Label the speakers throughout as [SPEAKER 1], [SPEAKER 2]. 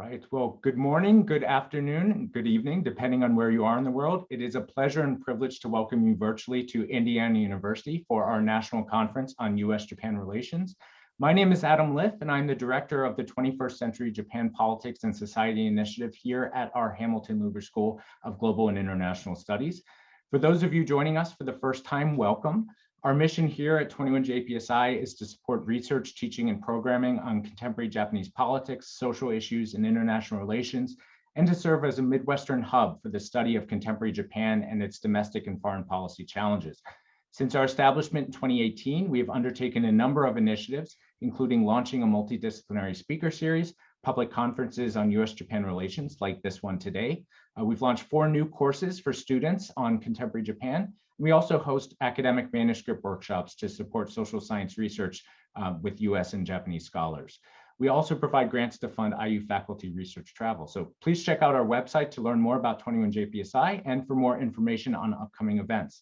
[SPEAKER 1] right. Well, good morning, good afternoon, and good evening, depending on where you are in the world. It is a pleasure and privilege to welcome you virtually to Indiana University for our national conference on U.S.-Japan relations. My name is Adam Liff, and I'm the director of the 21st Century Japan Politics and Society Initiative here at our Hamilton Lugar School of Global and International Studies. For those of you joining us for the first time, welcome. Our mission here at 21JPSI is to support research, teaching, and programming on contemporary Japanese politics, social issues, and international relations, and to serve as a Midwestern hub for the study of contemporary Japan and its domestic and foreign policy challenges. Since our establishment in 2018, we have undertaken a number of initiatives, including launching a multidisciplinary speaker series, public conferences on U.S.-Japan relations like this one today. We've launched 4 new courses for students on contemporary Japan. We also host academic manuscript workshops to support social science research with US and Japanese scholars. We also provide grants to fund IU faculty research travel. So please check out our website to learn more about 21JPSI and for more information on upcoming events.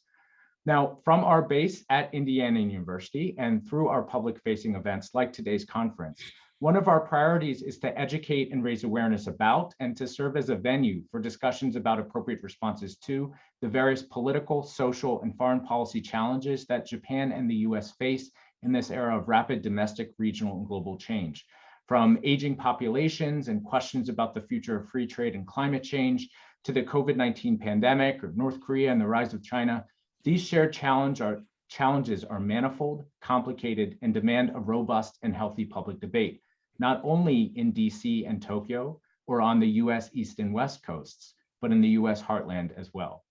[SPEAKER 1] Now, from our base at Indiana University and through our public-facing events like today's conference, one of our priorities is to educate and raise awareness about and to serve as a venue for discussions about appropriate responses to the various political, social, and foreign policy challenges that Japan and the US face in this era of rapid domestic, regional, and global change. From aging populations and questions about the future of free trade and climate change to the COVID-19 pandemic or North Korea and the rise of China, these shared challenges are manifold, complicated, and demand a robust and healthy public debate, not only in DC and Tokyo or on the US East and West coasts, but in the US heartland as well.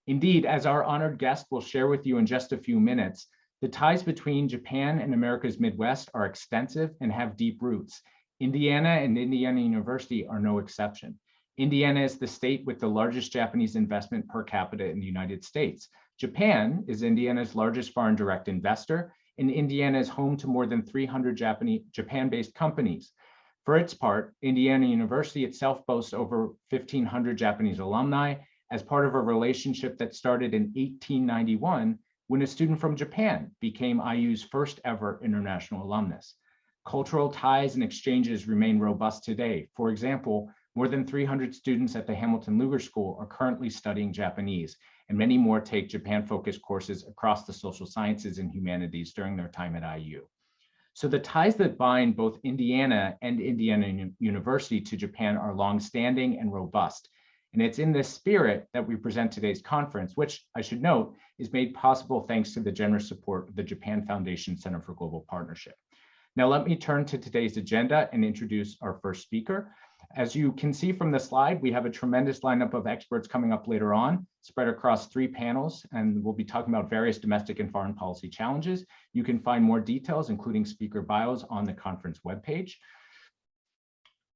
[SPEAKER 1] Indeed, as our honored guest will share with you in just a few minutes, the ties between Japan and America's Midwest are extensive and have deep roots. Indiana and Indiana University are no exception. Indiana is the state with the largest Japanese investment per capita in the United States. Japan is Indiana's largest foreign direct investor, and Indiana is home to more than 300 Japan-based companies. For its part, Indiana University itself boasts over 1,500 Japanese alumni as part of a relationship that started in 1891 when a student from Japan became IU's first ever international alumnus. Cultural ties and exchanges remain robust today. For example, more than 300 students at the Hamilton Lugar School are currently studying Japanese, and many more take Japan-focused courses across the social sciences and humanities during their time at IU. So the ties that bind both Indiana and Indiana University to Japan are longstanding and robust. And it's in this spirit that we present today's conference, which I should note is made possible thanks to the generous support of the Japan Foundation Center for Global Partnership. Now let me turn to today's agenda and introduce our first speaker. As you can see from the slide, we have a tremendous lineup of experts coming up later on, spread across 3 panels, and we'll be talking about various domestic and foreign policy challenges. You can find more details, including speaker bios, on the conference webpage.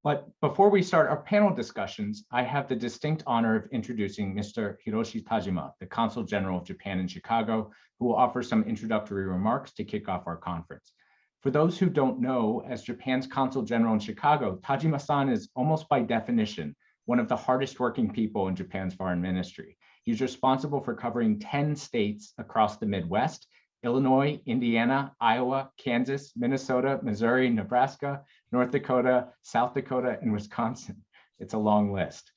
[SPEAKER 1] But before we start our panel discussions, I have the distinct honor of introducing Mr. Hiroshi Tajima, the Consul-General of Japan in Chicago, who will offer some introductory remarks to kick off our conference. For those who don't know, as Japan's Consul General in Chicago, Tajima-san is almost by definition one of the hardest working people in Japan's foreign ministry. He's responsible for covering 10 states across the Midwest: Illinois, Indiana, Iowa, Kansas, Minnesota, Missouri, Nebraska, North Dakota, South Dakota, and Wisconsin. It's a long list.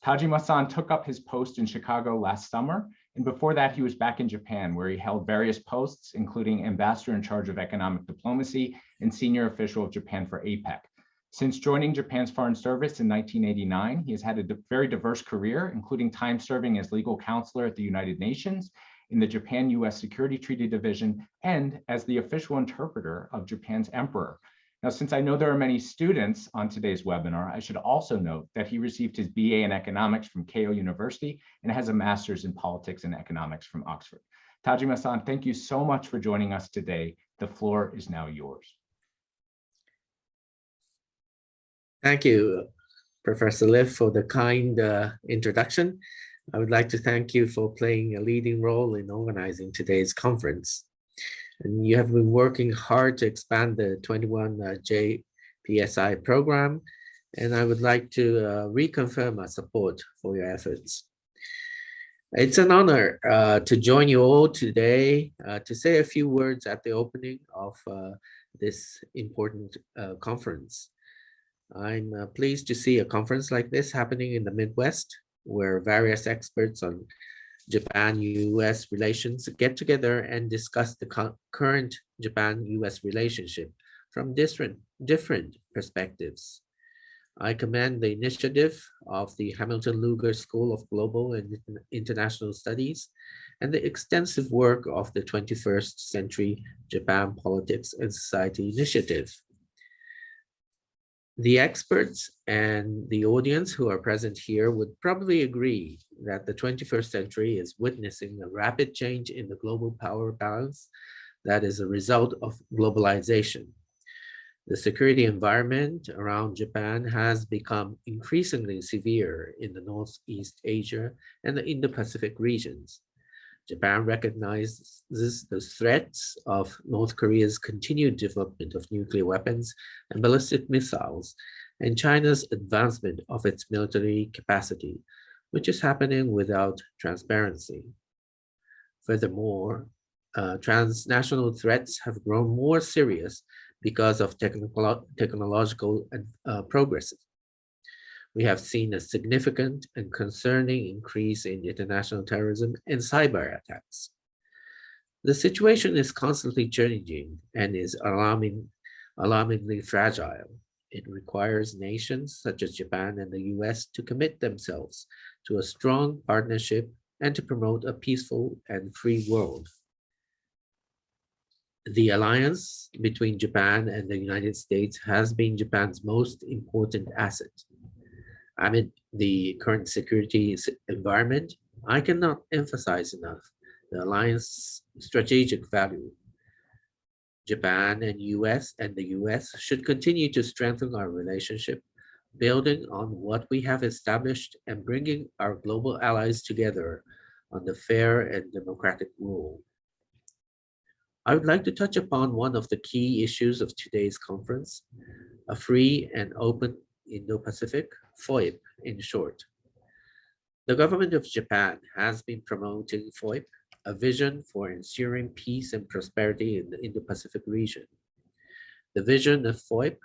[SPEAKER 1] Tajima-san took up his post in Chicago last summer, and before that, he was back in Japan, where he held various posts, including ambassador in charge of economic diplomacy and senior official of Japan for APEC. Since joining Japan's Foreign Service in 1989, he has had a very diverse career, including time serving as legal counselor at the United Nations, in the Japan-US Security Treaty Division, and as the official interpreter of Japan's emperor. Now, since I know there are many students on today's webinar, I should also note that he received his BA in economics from Keio University and has a master's in politics and economics from Oxford. Tajima-san, thank you so much for joining us today. The floor is now yours.
[SPEAKER 2] Thank you, Professor Liff, for the kind introduction. I would like to thank you for playing a leading role in organizing today's conference. And you have been working hard to expand the 21JPSI program, and I would like to reconfirm our support for your efforts. It's an honor to join you all today to say a few words at the opening of this important conference. I'm pleased to see a conference like this happening in the Midwest, where various experts on Japan-US relations get together and discuss the current Japan-US relationship from different perspectives. I commend the initiative of the Hamilton Lugar School of Global and International Studies and the extensive work of the 21st Century Japan Politics and Society Initiative. The experts and the audience who are present here would probably agree that the 21st century is witnessing a rapid change in the global power balance that is a result of globalization. The security environment around Japan has become increasingly severe in the Northeast Asia and the Indo-Pacific regions. Japan recognizes the threats of North Korea's continued development of nuclear weapons and ballistic missiles, and China's advancement of its military capacity, which is happening without transparency. Furthermore, transnational threats have grown more serious because of technological progress. We have seen a significant and concerning increase in international terrorism and cyber attacks. The situation is constantly changing and is alarmingly fragile. It requires nations such as Japan and the US to commit themselves to a strong partnership and to promote a peaceful and free world. The alliance between Japan and the United States has been Japan's most important asset. Amid the current security environment, I cannot emphasize enough the alliance's strategic value. Japan and the US should continue to strengthen our relationship, building on what we have established and bringing our global allies together under fair and democratic rule. I would like to touch upon one of the key issues of today's conference, a free and open Indo-Pacific, FOIP in short. The government of Japan has been promoting FOIP, a vision for ensuring peace and prosperity in the Indo-Pacific region. The vision of FOIP,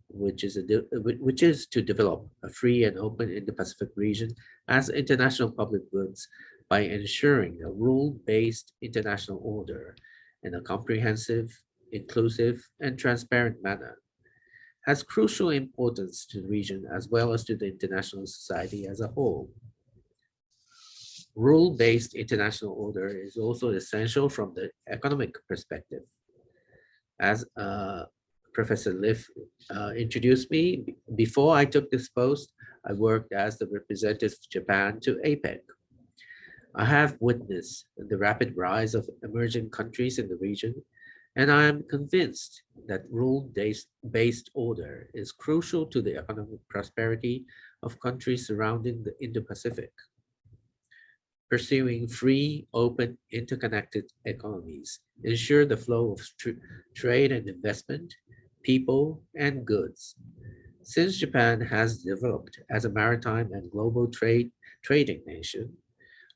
[SPEAKER 2] which is to develop a free and open Indo-Pacific region as international public goods by ensuring a rule-based international order in a comprehensive, inclusive, and transparent manner, has crucial importance to the region as well as to the international society as a whole. Rule-based international order is also essential from the economic perspective. As Professor Liff introduced me, before I took this post, I worked as the representative of Japan to APEC. I have witnessed the rapid rise of emerging countries in the region, and I am convinced that rule-based order is crucial to the economic prosperity of countries surrounding the Indo-Pacific. Pursuing free, open, interconnected economies ensure the flow of trade and investment, people, and goods. Since Japan has developed as a maritime and global trading nation,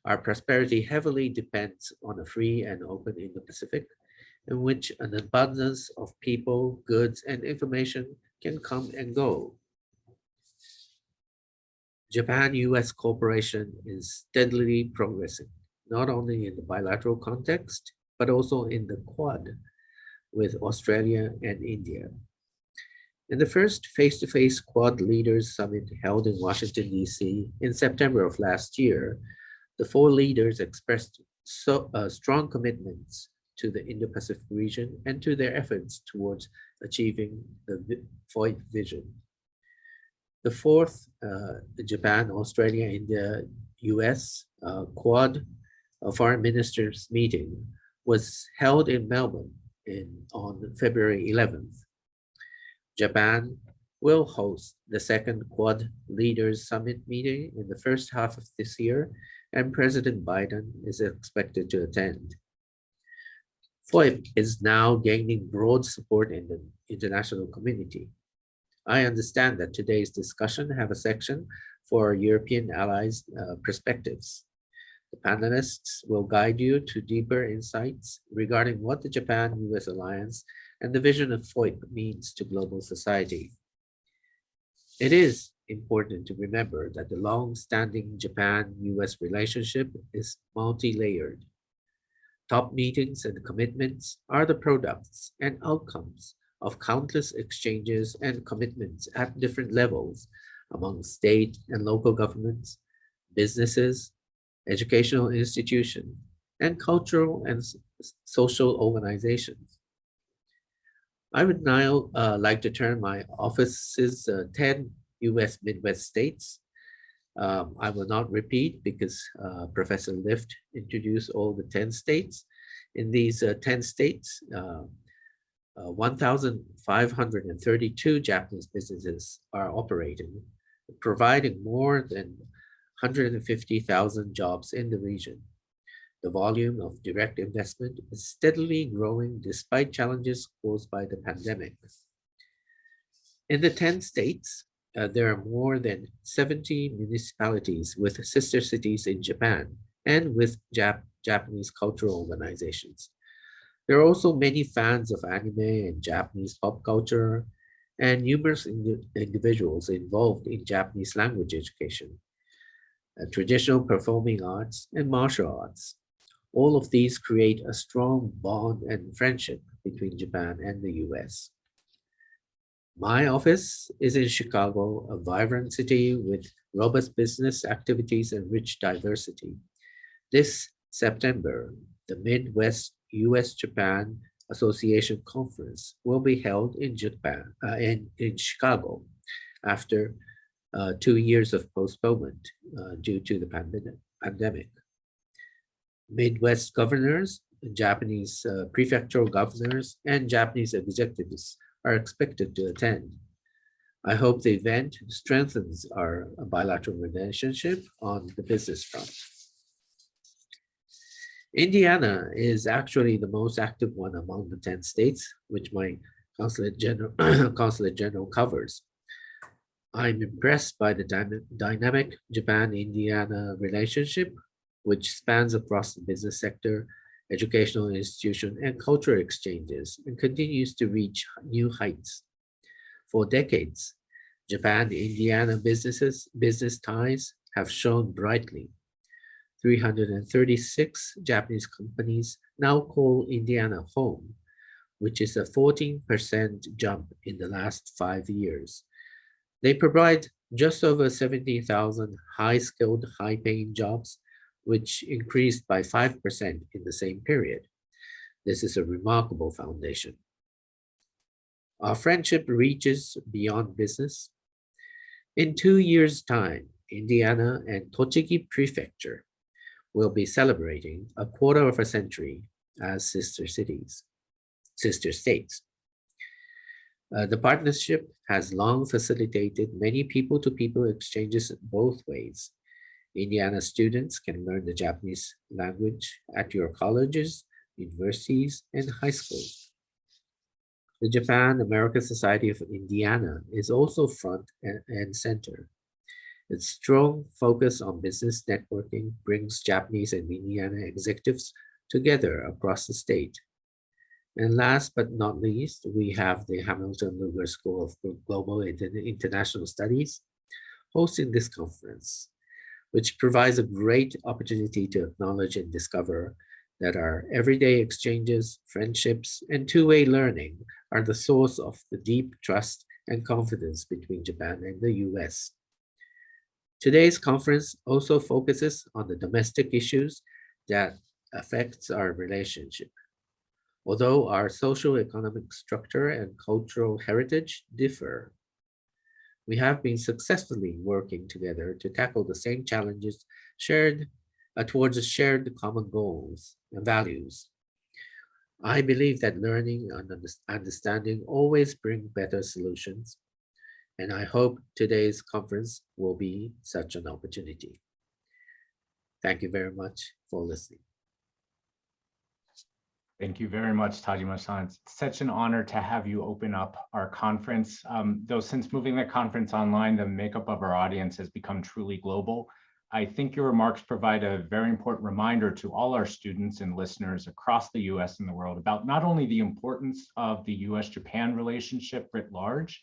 [SPEAKER 2] our prosperity heavily depends on a free and open Indo-Pacific, in which an abundance of people, goods, and information can come and go. Japan-US cooperation is steadily progressing, not only in the bilateral context, but also in the Quad with Australia and India. In the first face-to-face Quad Leaders Summit held in Washington, D.C. in September of last year, the four leaders expressed strong commitments to the Indo-Pacific region and to their efforts towards achieving the FOIP vision. The fourth Japan, Australia, India, US Quad Foreign Ministers meeting was held in Melbourne on February 11th. Japan will host the second Quad Leaders Summit meeting in the first half of this year, and President Biden is expected to attend. FOIP is now gaining broad support in the international community. I understand that today's discussion have a section for European allies' perspectives. The panelists will guide you to deeper insights regarding what the Japan-US alliance and the vision of FOIP means to global society. It is important to remember that the long-standing Japan-US relationship is multi-layered. Top meetings and commitments are the products and outcomes of countless exchanges and commitments at different levels among state and local governments, businesses, educational institutions, and cultural and social organizations. I would now like to turn my office's 10 US Midwest states. I will not repeat because Professor Lift introduced all the 10 states. In these 10 states, 1,532 Japanese businesses are operating, providing more than 150,000 jobs in the region. The volume of direct investment is steadily growing despite challenges caused by the pandemic. In the 10 states, there are more than 70 municipalities with sister cities in Japan and with Japanese cultural organizations. There are also many fans of anime and Japanese pop culture, and numerous individuals involved in Japanese language education, traditional performing arts, and martial arts. All of these create a strong bond and friendship between Japan and the US. My office is in Chicago, a vibrant city with robust business activities and rich diversity. This September, the Midwest U.S. Japan Association Conference will be held in in Chicago after 2 years of postponement due to the pandemic. Midwest governors, Japanese prefectural governors, and Japanese executives are expected to attend. I hope the event strengthens our bilateral relationship on the business front. Indiana is actually the most active one among the 10 states, which my Consulate General covers. I'm impressed by the dynamic Japan-Indiana relationship, which spans across the business sector, educational institution, and cultural exchanges, and continues to reach new heights. For decades, Japan-Indiana business ties have shone brightly. 336 Japanese companies now call Indiana home, which is a 14% jump in the last 5 years. They provide just over 70,000 high-skilled, high-paying jobs, which increased by 5% in the same period. This is a remarkable foundation. Our friendship reaches beyond business. In 2 years' time, Indiana and Tochigi Prefecture will be celebrating a quarter of a century as sister states. The partnership has long facilitated many people-to-people exchanges both ways. Indiana students can learn the Japanese language at your colleges, universities, and high schools. The Japan-American Society of Indiana is also front and center. Its strong focus on business networking brings Japanese and Indiana executives together across the state. And last but not least, we have the Hamilton Lugar School of Global International Studies hosting this conference, which provides a great opportunity to acknowledge and discover that our everyday exchanges, friendships, and two-way learning are the source of the deep trust and confidence between Japan and the US. Today's conference also focuses on the domestic issues that affects our relationship. Although our social economic structure and cultural heritage differ, we have been successfully working together to tackle the same challenges towards shared common goals and values. I believe that learning and understanding always bring better solutions, and I hope today's conference will be such an opportunity. Thank you very much for listening.
[SPEAKER 1] Thank you very much, Tajima-san. It's such an honor to have you open up our conference. Though since moving the conference online, the makeup of our audience has become truly global. I think your remarks provide a very important reminder to all our students and listeners across the US and the world about not only the importance of the US-Japan relationship writ large,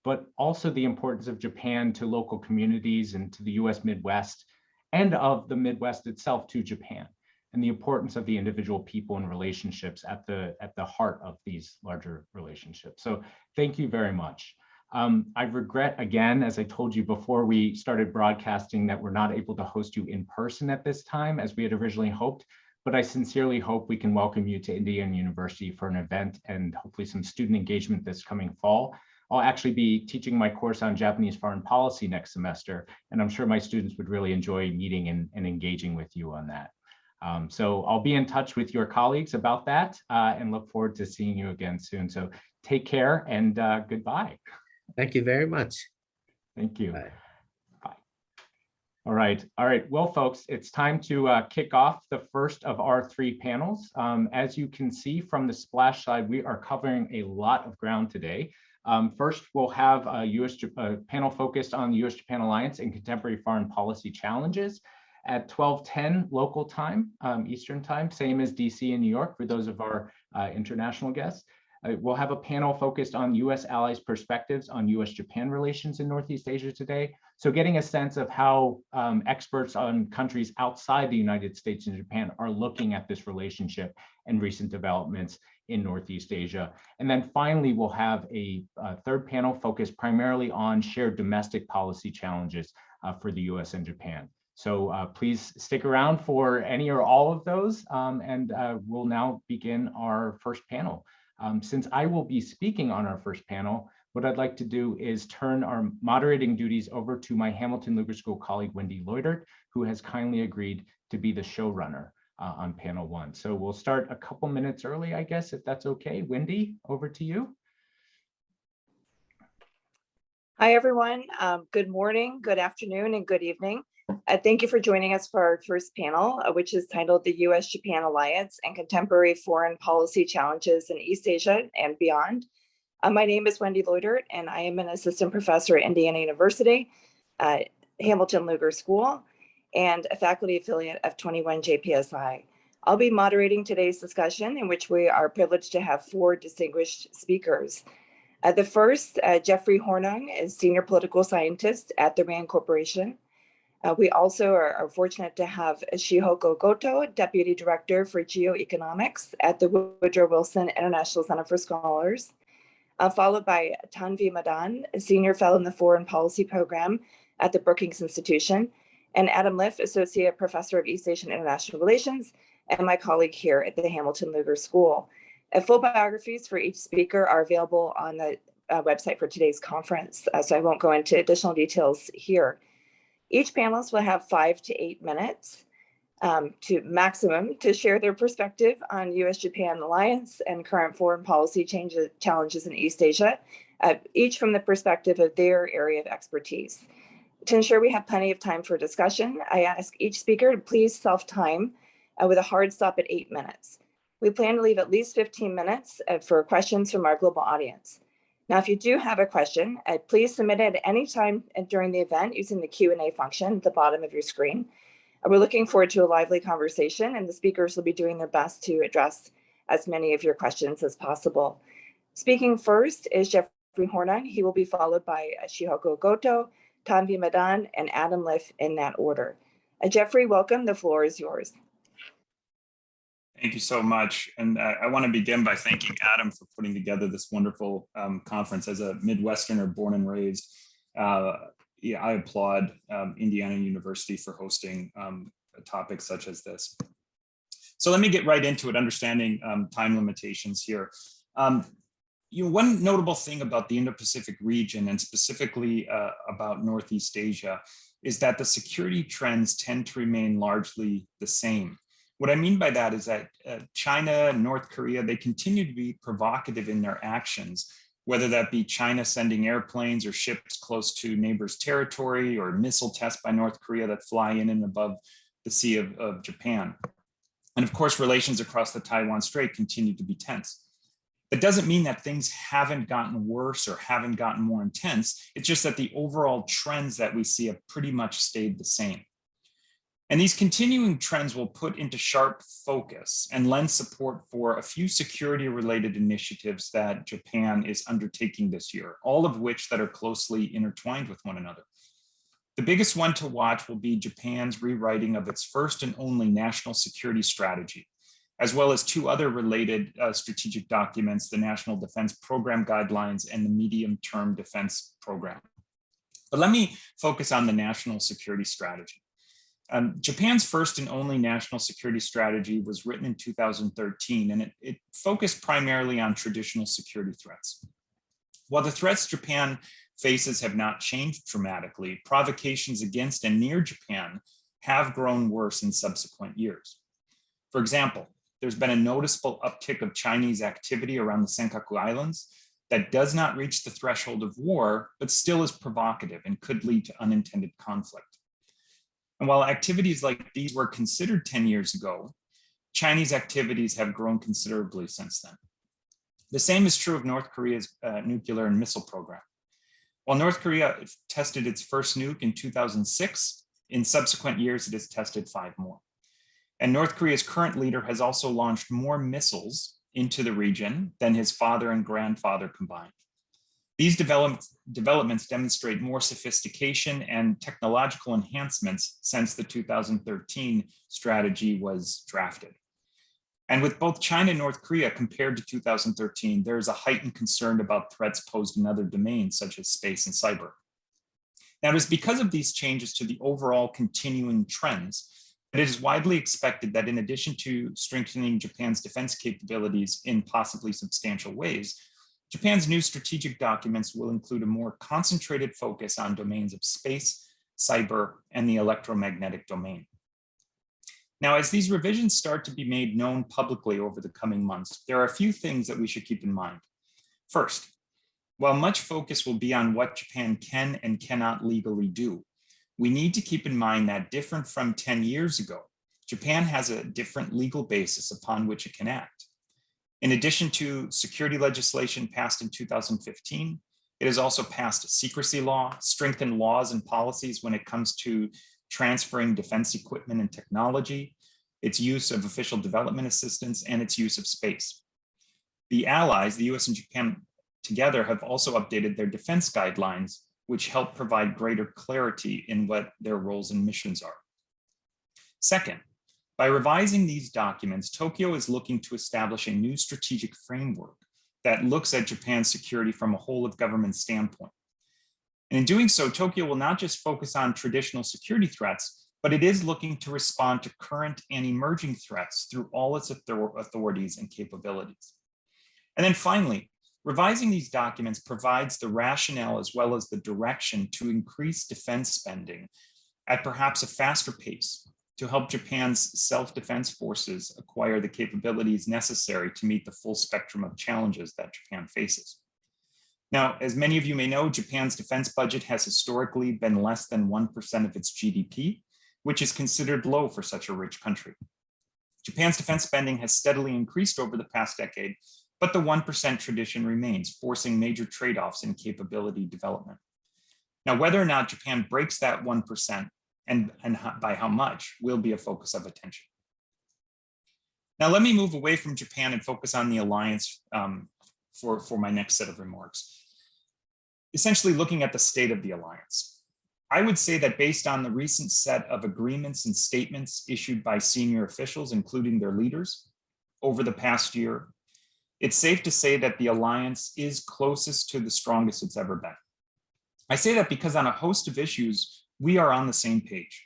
[SPEAKER 1] but also the importance of Japan to local communities and to the US Midwest, and of the Midwest itself to Japan, and the importance of the individual people and relationships at the heart of these larger relationships. So thank you very much. I regret, again, as I told you before we started broadcasting, that we're not able to host you in person at this time as we had originally hoped, but I sincerely hope we can welcome you to Indiana University for an event and hopefully some student engagement this coming fall. I'll actually be teaching my course on Japanese foreign policy next semester, and I'm sure my students would really enjoy meeting and engaging with you on that. So I'll be in touch with your colleagues about that and look forward to seeing you again soon. So take care and goodbye.
[SPEAKER 2] Thank you very much.
[SPEAKER 1] Thank you.
[SPEAKER 2] Bye.
[SPEAKER 1] Bye. All right. Well, folks, it's time to kick off the first of our three panels. As you can see from the splash slide, we are covering a lot of ground today. First, we'll have a panel focused on the U.S.-Japan alliance and contemporary foreign policy challenges at 12:10 local time, Eastern time, same as DC and New York for those of our international guests. We'll have a panel focused on U.S. allies' perspectives on U.S.-Japan relations in Northeast Asia today. So getting a sense of how experts on countries outside the United States and Japan are looking at this relationship and recent developments in Northeast Asia. And then finally, we'll have a third panel focused primarily on shared domestic policy challenges for the U.S. and Japan. So please stick around for any or all of those, and we'll now begin our first panel. Since I will be speaking on our first panel, what I'd like to do is turn our moderating duties over to my Hamilton Lugar School colleague, Wendy Leutert, who has kindly agreed to be the showrunner on panel one. So we'll start a couple minutes early, I guess, if that's okay. Wendy, over to you.
[SPEAKER 3] Hi, everyone. Good morning, good afternoon, and good evening. Thank you for joining us for our first panel, which is titled The U.S.-Japan Alliance and Contemporary Foreign Policy Challenges in East Asia and Beyond. My name is Wendy Leutert, and I am an assistant professor at Indiana University, Hamilton Lugar School, and a faculty affiliate of 21 JPSI. I'll be moderating today's discussion, in which we are privileged to have four distinguished speakers. The first, Jeffrey Hornung, is senior political scientist at the RAND Corporation. We also are fortunate to have Shihoko Goto, Deputy Director for Geoeconomics at the Woodrow Wilson International Center for Scholars, followed by Tanvi Madan, a Senior Fellow in the Foreign Policy Program at the Brookings Institution, and Adam Liff, Associate Professor of East Asian International Relations, and my colleague here at the Hamilton Lugar School. Full biographies for each speaker are available on the website for today's conference, so I won't go into additional details here. Each panelist will have 5 to 8 minutes to maximum to share their perspective on U.S.-Japan alliance and current foreign policy challenges in East Asia, each from the perspective of their area of expertise. To ensure we have plenty of time for discussion, I ask each speaker to please self-time with a hard stop at 8 minutes. We plan to leave at least 15 minutes for questions from our global audience. Now, if you do have a question, please submit it at any time during the event using the Q&A function at the bottom of your screen. We're looking forward to a lively conversation, and the speakers will be doing their best to address as many of your questions as possible. Speaking first is Jeffrey Hornung. He will be followed by Shihoko Goto, Tanvi Madan, and Adam Liff in that order. Jeffrey, welcome. The floor is yours.
[SPEAKER 4] Thank you so much. And I want to begin by thanking Adam for putting together this wonderful conference. As a Midwesterner born and raised, yeah, I applaud Indiana University for hosting a topic such as this. So let me get right into it, understanding time limitations here. One notable thing about the Indo-Pacific region, and specifically about Northeast Asia, is that the security trends tend to remain largely the same. What I mean by that is that China and North Korea, they continue to be provocative in their actions, whether that be China sending airplanes or ships close to neighbors' territory, or missile tests by North Korea that fly in and above the Sea of Japan. And of course, relations across the Taiwan Strait continue to be tense. That doesn't mean that things haven't gotten worse or haven't gotten more intense. It's just that the overall trends that we see have pretty much stayed the same. And these continuing trends will put into sharp focus and lend support for a few security-related initiatives that Japan is undertaking this year, all of which that are closely intertwined with one another. The biggest one to watch will be Japan's rewriting of its first and only national security strategy, as well as two other related strategic documents, the National Defense Program Guidelines and the Medium-Term Defense Program. But let me focus on the national security strategy. Japan's first and only national security strategy was written in 2013, and it focused primarily on traditional security threats. While the threats Japan faces have not changed dramatically, provocations against and near Japan have grown worse in subsequent years. For example, there's been a noticeable uptick of Chinese activity around the Senkaku Islands that does not reach the threshold of war, but still is provocative and could lead to unintended conflict. And while activities like these were considered 10 years ago, Chinese activities have grown considerably since then. The same is true of North Korea's nuclear and missile program. While North Korea tested its first nuke in 2006, in subsequent years it has tested 5 more. And North Korea's current leader has also launched more missiles into the region than his father and grandfather combined. These developments demonstrate more sophistication and technological enhancements since the 2013 strategy was drafted. And with both China and North Korea compared to 2013, there is a heightened concern about threats posed in other domains such as space and cyber. Now, it is because of these changes to the overall continuing trends that it is widely expected that in addition to strengthening Japan's defense capabilities in possibly substantial ways, Japan's new strategic documents will include a more concentrated focus on domains of space, cyber, and the electromagnetic domain. Now, as these revisions start to be made known publicly over the coming months, there are a few things that we should keep in mind. First, while much focus will be on what Japan can and cannot legally do, we need to keep in mind that different from 10 years ago, Japan has a different legal basis upon which it can act. In addition to security legislation passed in 2015, it has also passed a secrecy law, strengthened laws and policies when it comes to transferring defense equipment and technology, its use of official development assistance, and its use of space. The allies, the US and Japan together, have also updated their defense guidelines, which help provide greater clarity in what their roles and missions are. Second, by revising these documents, Tokyo is looking to establish a new strategic framework that looks at Japan's security from a whole of government standpoint. And in doing so, Tokyo will not just focus on traditional security threats, but it is looking to respond to current and emerging threats through all its authorities and capabilities. And then finally, revising these documents provides the rationale as well as the direction to increase defense spending at perhaps a faster pace to help Japan's self-defense forces acquire the capabilities necessary to meet the full spectrum of challenges that Japan faces. Now, as many of you may know, Japan's defense budget has historically been less than 1% of its GDP, which is considered low for such a rich country. Japan's defense spending has steadily increased over the past decade, but the 1% tradition remains, forcing major trade-offs in capability development. Now, whether or not Japan breaks that 1%, and by how much, will be a focus of attention. Now, let me move away from Japan and focus on the alliance for my next set of remarks. Essentially looking at the state of the alliance. I would say that based on the recent set of agreements and statements issued by senior officials, including their leaders, over the past year, it's safe to say that the alliance is closest to the strongest it's ever been. I say that because on a host of issues, we are on the same page.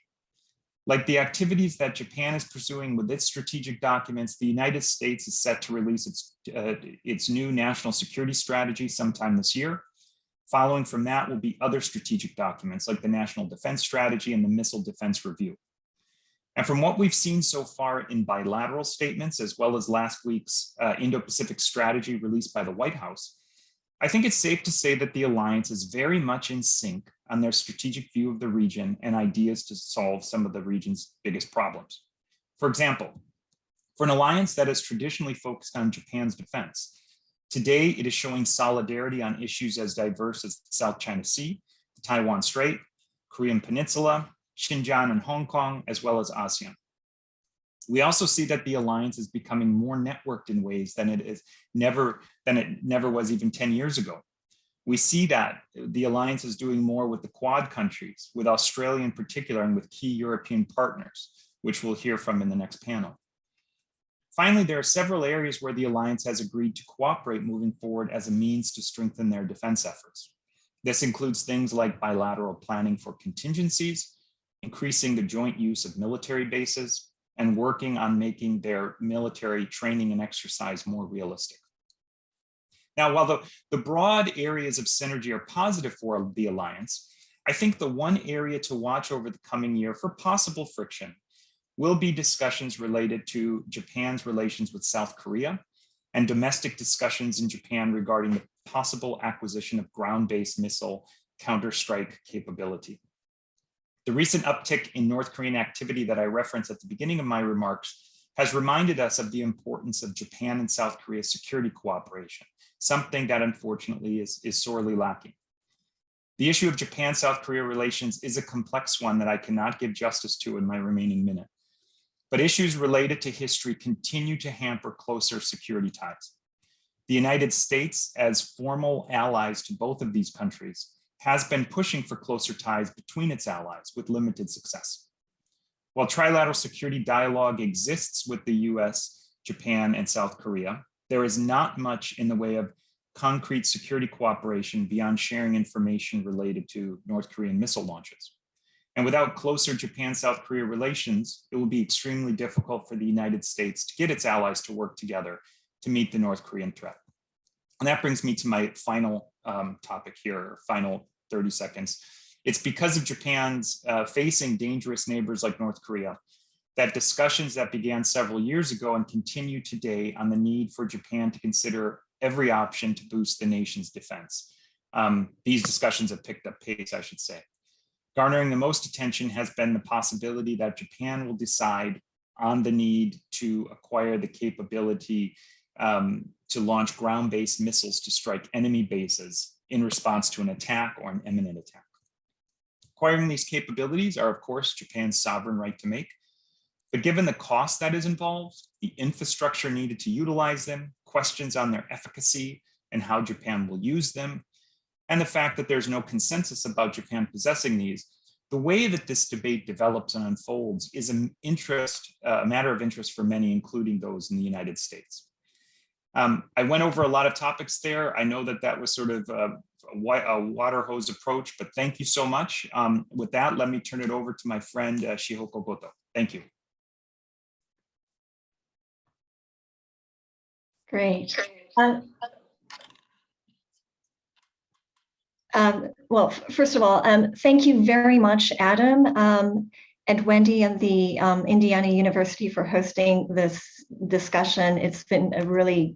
[SPEAKER 4] Like the activities that Japan is pursuing with its strategic documents, the United States is set to release its new national security strategy sometime this year. Following from that will be other strategic documents like the National Defense Strategy and the Missile Defense Review. And from what we've seen so far in bilateral statements, as well as last week's Indo-Pacific strategy released by the White House, I think it's safe to say that the alliance is very much in sync on their strategic view of the region and ideas to solve some of the region's biggest problems. For example, for an alliance that is traditionally focused on Japan's defense, today it is showing solidarity on issues as diverse as the South China Sea, the Taiwan Strait, Korean Peninsula, Xinjiang and Hong Kong, as well as ASEAN. We also see that the alliance is becoming more networked in ways than it never was even 10 years ago. We see that the alliance is doing more with the Quad countries, with Australia in particular, and with key European partners, which we'll hear from in the next panel. Finally, there are several areas where the alliance has agreed to cooperate moving forward as a means to strengthen their defense efforts. This includes things like bilateral planning for contingencies, increasing the joint use of military bases, and working on making their military training and exercise more realistic. Now, while the broad areas of synergy are positive for the alliance, I think the one area to watch over the coming year for possible friction will be discussions related to Japan's relations with South Korea and domestic discussions in Japan regarding the possible acquisition of ground-based missile counterstrike capability. The recent uptick in North Korean activity that I referenced at the beginning of my remarks has reminded us of the importance of Japan and South Korea's security cooperation, something that unfortunately is sorely lacking. The issue of Japan-South Korea relations is a complex one that I cannot give justice to in my remaining minute. But issues related to history continue to hamper closer security ties. The United States, as formal allies to both of these countries, has been pushing for closer ties between its allies with limited success. While trilateral security dialogue exists with the US, Japan, and South Korea, there is not much in the way of concrete security cooperation beyond sharing information related to North Korean missile launches. And without closer Japan-South Korea relations, it will be extremely difficult for the United States to get its allies to work together to meet the North Korean threat. And that brings me to my final topic here, final 30 seconds. It's because of Japan's facing dangerous neighbors like North Korea that discussions that began several years ago and continue today on the need for Japan to consider every option to boost the nation's defense. These discussions have picked up pace, I should say. Garnering the most attention has been the possibility that Japan will decide on the need to acquire the capability to launch ground-based missiles to strike enemy bases in response to an attack or an imminent attack. Acquiring these capabilities are, of course, Japan's sovereign right to make, but given the cost that is involved, the infrastructure needed to utilize them, questions on their efficacy and how Japan will use them, and the fact that there's no consensus about Japan possessing these, the way that this debate develops and unfolds is a matter of interest for many, including those in the United States. I went over a lot of topics there. I know that was sort of a water hose approach, but thank you so much. With that, let me turn it over to my friend Shihoko Goto. Thank you.
[SPEAKER 5] Great. Well, first of all, thank you very much, Adam and Wendy and the Indiana University for hosting this discussion. It's been a really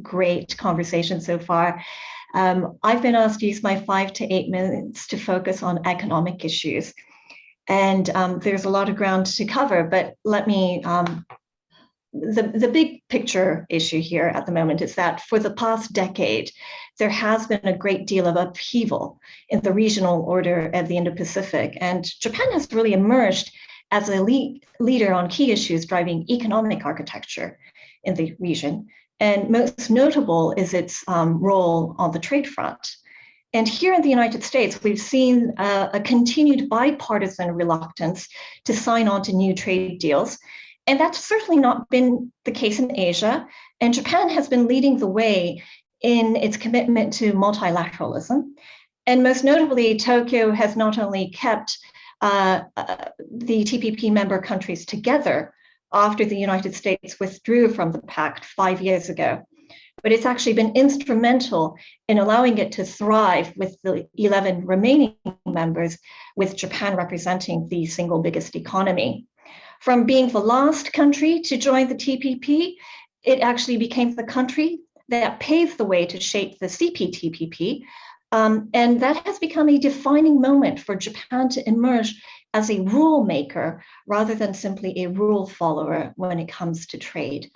[SPEAKER 5] great conversation so far. I've been asked to use my 5 to 8 minutes to focus on economic issues. And there's a lot of ground to cover, but let me the big picture issue here at the moment is that for the past decade, there has been a great deal of upheaval in the regional order of the Indo-Pacific, and Japan has really emerged as a leader on key issues driving economic architecture in the region. And most notable is its role on the trade front. And here in the United States, we've seen a continued bipartisan reluctance to sign on to new trade deals. And that's certainly not been the case in Asia. And Japan has been leading the way in its commitment to multilateralism. And most notably, Tokyo has not only kept the TPP member countries together after the United States withdrew from the pact 5 years ago, but it's actually been instrumental in allowing it to thrive with the 11 remaining members, with Japan representing the single biggest economy. From being the last country to join the TPP, it actually became the country that paved the way to shape the Cptpp. And that has become a defining moment for Japan to emerge as a rule maker rather than simply a rule follower when it comes to trade.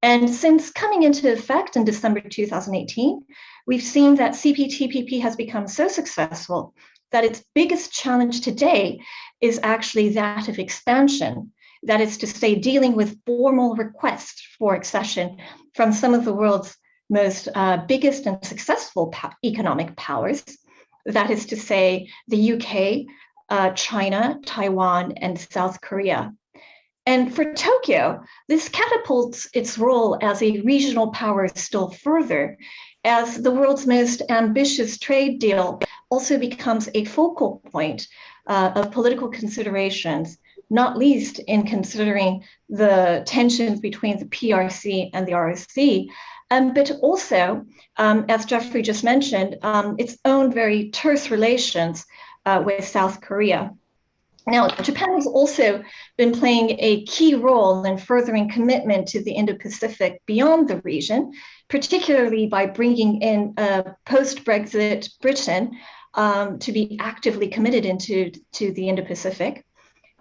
[SPEAKER 5] And since coming into effect in December 2018, we've seen that Cptpp has become so successful that its biggest challenge today is actually that of expansion. That is to say, dealing with formal requests for accession from some of the world's most biggest and successful economic powers. That is to say, the UK, China, Taiwan, and South Korea. And for Tokyo, this catapults its role as a regional power still further, as the world's most ambitious trade deal also becomes a focal point of political considerations, not least in considering the tensions between the PRC and the ROC, but also, as Jeffrey just mentioned, its own very terse relations with South Korea. Now, Japan has also been playing a key role in furthering commitment to the Indo-Pacific beyond the region, particularly by bringing in post-Brexit Britain to be actively committed to the Indo-Pacific.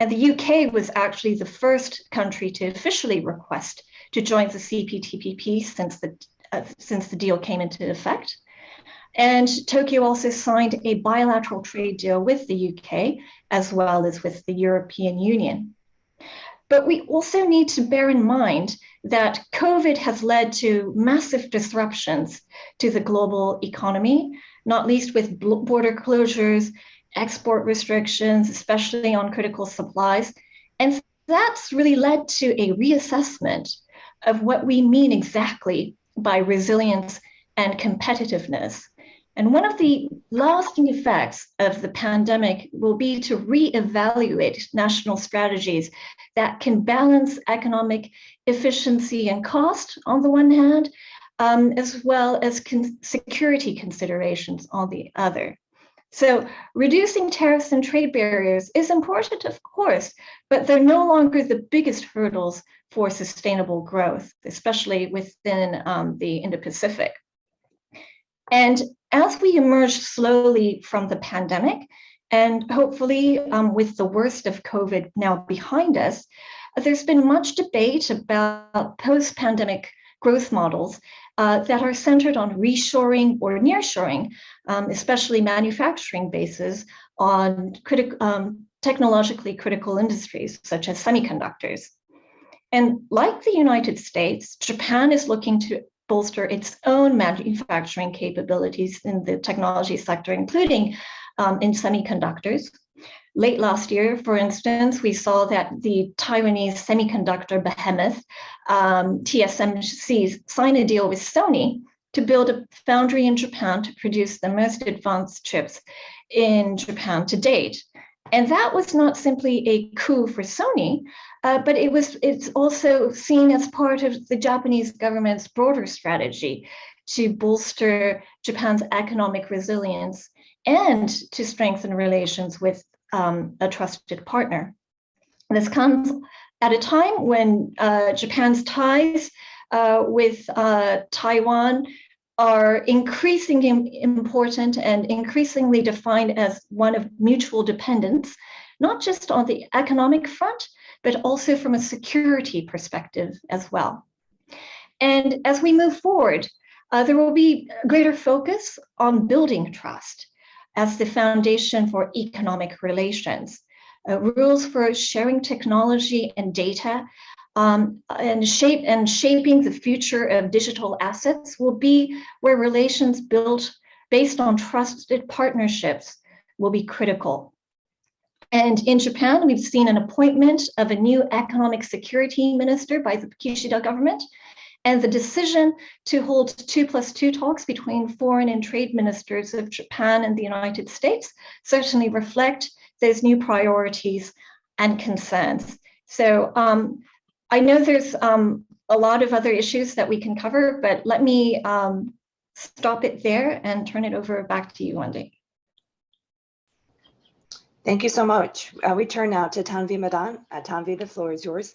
[SPEAKER 5] And the UK was actually the first country to officially request to join the Cptpp since the deal came into effect. And Tokyo also signed a bilateral trade deal with the UK, as well as with the European Union. But we also need to bear in mind that COVID has led to massive disruptions to the global economy, not least with border closures, export restrictions, especially on critical supplies. And that's really led to a reassessment of what we mean exactly by resilience and competitiveness. And one of the lasting effects of the pandemic will be to reevaluate national strategies that can balance economic efficiency and cost on the one hand, as well as security considerations on the other. So reducing tariffs and trade barriers is important, of course, but they're no longer the biggest hurdles for sustainable growth, especially within the Indo-Pacific. And as we emerge slowly from the pandemic, and hopefully with the worst of COVID now behind us, there's been much debate about post-pandemic growth models that are centered on reshoring or nearshoring, especially manufacturing bases on technologically critical industries such as semiconductors. And like the United States, Japan is looking to bolster its own manufacturing capabilities in the technology sector, including in semiconductors. Late last year, for instance, we saw that the Taiwanese semiconductor behemoth, TSMC, signed a deal with Sony to build a foundry in Japan to produce the most advanced chips in Japan to date. And that was not simply a coup for Sony, but it's also seen as part of the Japanese government's broader strategy to bolster Japan's economic resilience and to strengthen relations with a trusted partner. This comes at a time when Japan's ties with Taiwan are increasingly important and increasingly defined as one of mutual dependence, not just on the economic front, but also from a security perspective as well. And as we move forward, there will be greater focus on building trust as the foundation for economic relations. Rules for sharing technology and data and shaping the future of digital assets will be where relations built based on trusted partnerships will be critical. And in Japan, we've seen an appointment of a new economic security minister by the Kishida government, and the decision to hold 2+2 talks between foreign and trade ministers of Japan and the United States certainly reflect those new priorities and concerns. So I know there's a lot of other issues that we can cover, but let me stop it there and turn it over back to you, Wendy.
[SPEAKER 3] Thank you so much. We turn now to Tanvi Madan. Tanvi, the floor is yours.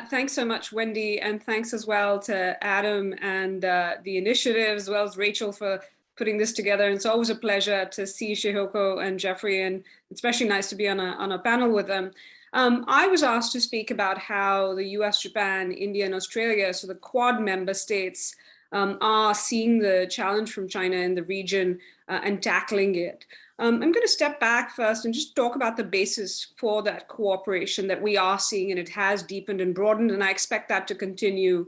[SPEAKER 6] Thanks so much, Wendy, and thanks as well to Adam and the initiative, as well as Rachel for putting this together. And it's always a pleasure to see Shihoko and Jeffrey, and especially nice to be on a panel with them. I was asked to speak about how the U.S., Japan, India, and Australia, so the Quad member states, are seeing the challenge from China in the region and tackling it. I'm going to step back first and just talk about the basis for that cooperation that we are seeing, and it has deepened and broadened, and I expect that to continue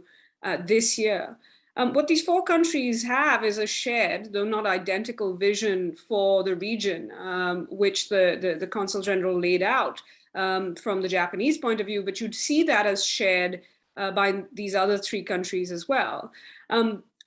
[SPEAKER 6] this year. What these four countries have is a shared, though not identical, vision for the region, which the Consul-General laid out from the Japanese point of view, but you'd see that as shared by these other three countries as well.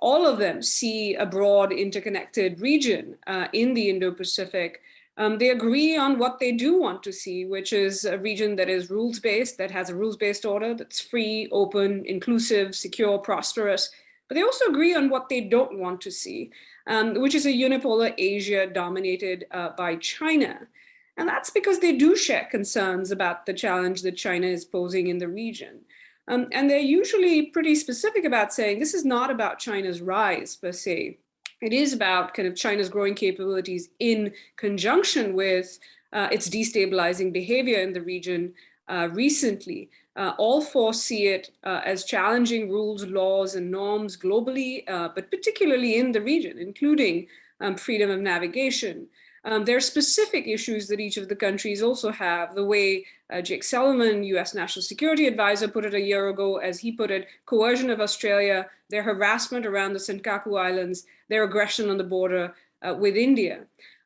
[SPEAKER 6] All of them see a broad interconnected region in the Indo-Pacific. They agree on what they do want to see, which is a region that is rules-based, that has a rules-based order, that's free, open, inclusive, secure, prosperous. But they also agree on what they don't want to see, which is a unipolar Asia dominated by China. And that's because they do share concerns about the challenge that China is posing in the region. And they're usually pretty specific about saying this is not about China's rise per se. It is about kind of China's growing capabilities in conjunction with its destabilizing behavior in the region recently. All four see it as challenging rules, laws, and norms globally, but particularly in the region, including freedom of navigation. There are specific issues that each of the countries also have. The way Jake Sullivan, U.S. National Security Advisor, put it a year ago, as he put it, coercion of Australia, their harassment around the Senkaku Islands, their aggression on the border with India.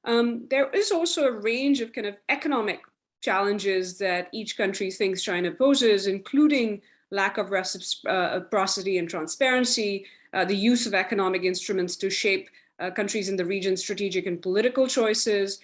[SPEAKER 6] There is also a range of kind of economic challenges that each country thinks China poses, including lack of reciprocity and transparency, the use of economic instruments to shape countries in the region's strategic and political choices.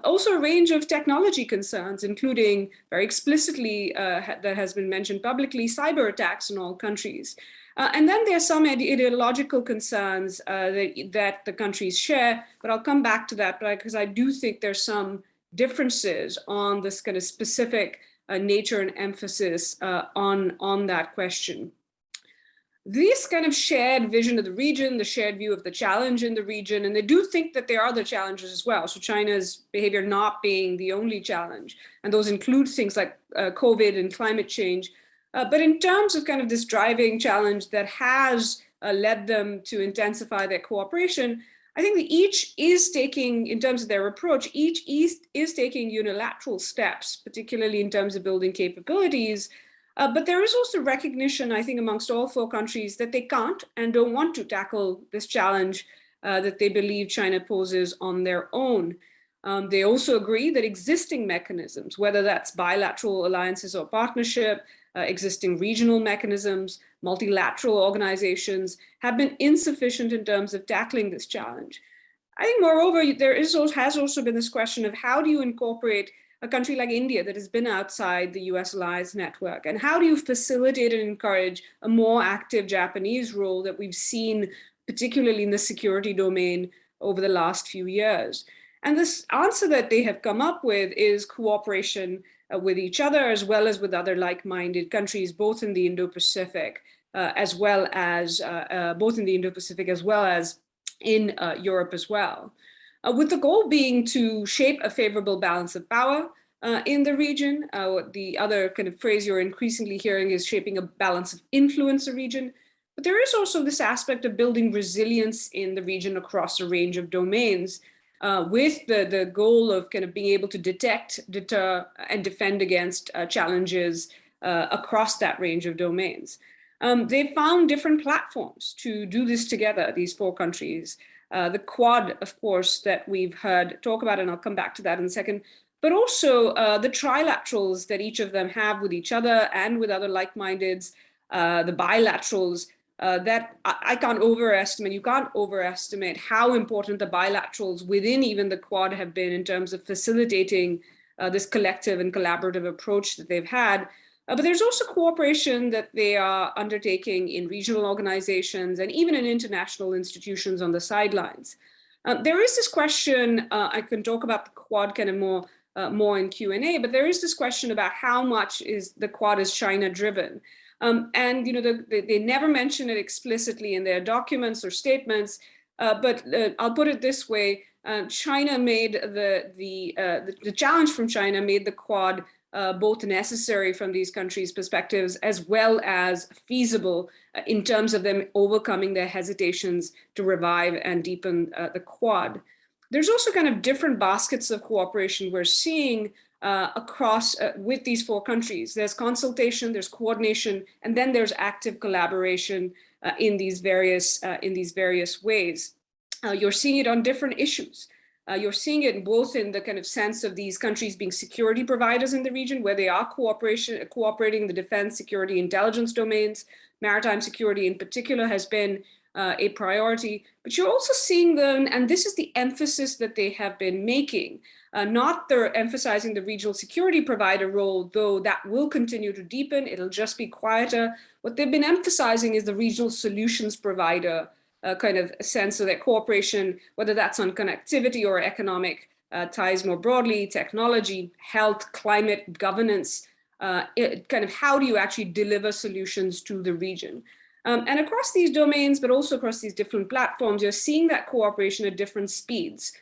[SPEAKER 6] Also a range of technology concerns, including very explicitly, that has been mentioned publicly, cyber attacks in all countries. And then there are some ideological concerns that the countries share, but I'll come back to that because I do think there's some differences on this kind of specific nature and emphasis on that question. This kind of shared vision of the region, the shared view of the challenge in the region, and they do think that there are other challenges as well. So China's behavior not being the only challenge, and those include things like COVID and climate change. But in terms of kind of this driving challenge that has led them to intensify their cooperation, I think that each is taking, in terms of their approach, each is taking unilateral steps, particularly in terms of building capabilities. But there is also recognition, I think, amongst all four countries that they can't and don't want to tackle this challenge that they believe China poses on their own. They also agree that existing mechanisms, whether that's bilateral alliances or partnership, existing regional mechanisms, multilateral organizations, have been insufficient in terms of tackling this challenge. I think, moreover, has also been this question of how do you incorporate a country like India that has been outside the US alliance network? And how do you facilitate and encourage a more active Japanese role that we've seen, particularly in the security domain over the last few years? And this answer that they have come up with is cooperation with each other, as well as with other like-minded countries, both in the Indo-Pacific, as well as in Europe as well. With the goal being to shape a favorable balance of power in the region. The other kind of phrase you're increasingly hearing is shaping a balance of influence in the region. But there is also this aspect of building resilience in the region across a range of domains, with the goal of kind of being able to detect, deter, and defend against challenges across that range of domains. They've found different platforms to do this together, these four countries. The Quad, of course, that we've heard talk about, and I'll come back to that in a second, but also the trilaterals that each of them have with each other and with other like-mindeds, the bilaterals that I can't overestimate, you can't overestimate how important the bilaterals within even the Quad have been in terms of facilitating this collective and collaborative approach that they've had. But there's also cooperation that they are undertaking in regional organizations and even in international institutions on the sidelines. There is this question, I can talk about the Quad kind of more in Q&A, but there is this question about how much is the Quad is China driven. And they never mention it explicitly in their documents or statements, but I'll put it this way: China made the challenge from China made the Quad both necessary from these countries' perspectives as well as feasible in terms of them overcoming their hesitations to revive and deepen the Quad. there's also kind of different baskets of cooperation we're seeing across with these four countries. There's consultation, there's coordination, and then there's active collaboration in these various ways. You're seeing it on different issues. You're seeing it both in the kind of sense of these countries being security providers in the region, where they are cooperating in the defense, security, intelligence domains. Maritime security in particular has been a priority, but you're also seeing them, and this is the emphasis that they have been making, not they're emphasizing the regional security provider role, though that will continue to deepen, it'll just be quieter. What they've been emphasizing is the regional solutions provider kind of sense of their cooperation, whether that's on connectivity or economic ties more broadly, technology, health, climate, governance, kind of how do you actually deliver solutions to the region? And across these domains, but also across these different platforms, you're seeing that cooperation at different speeds,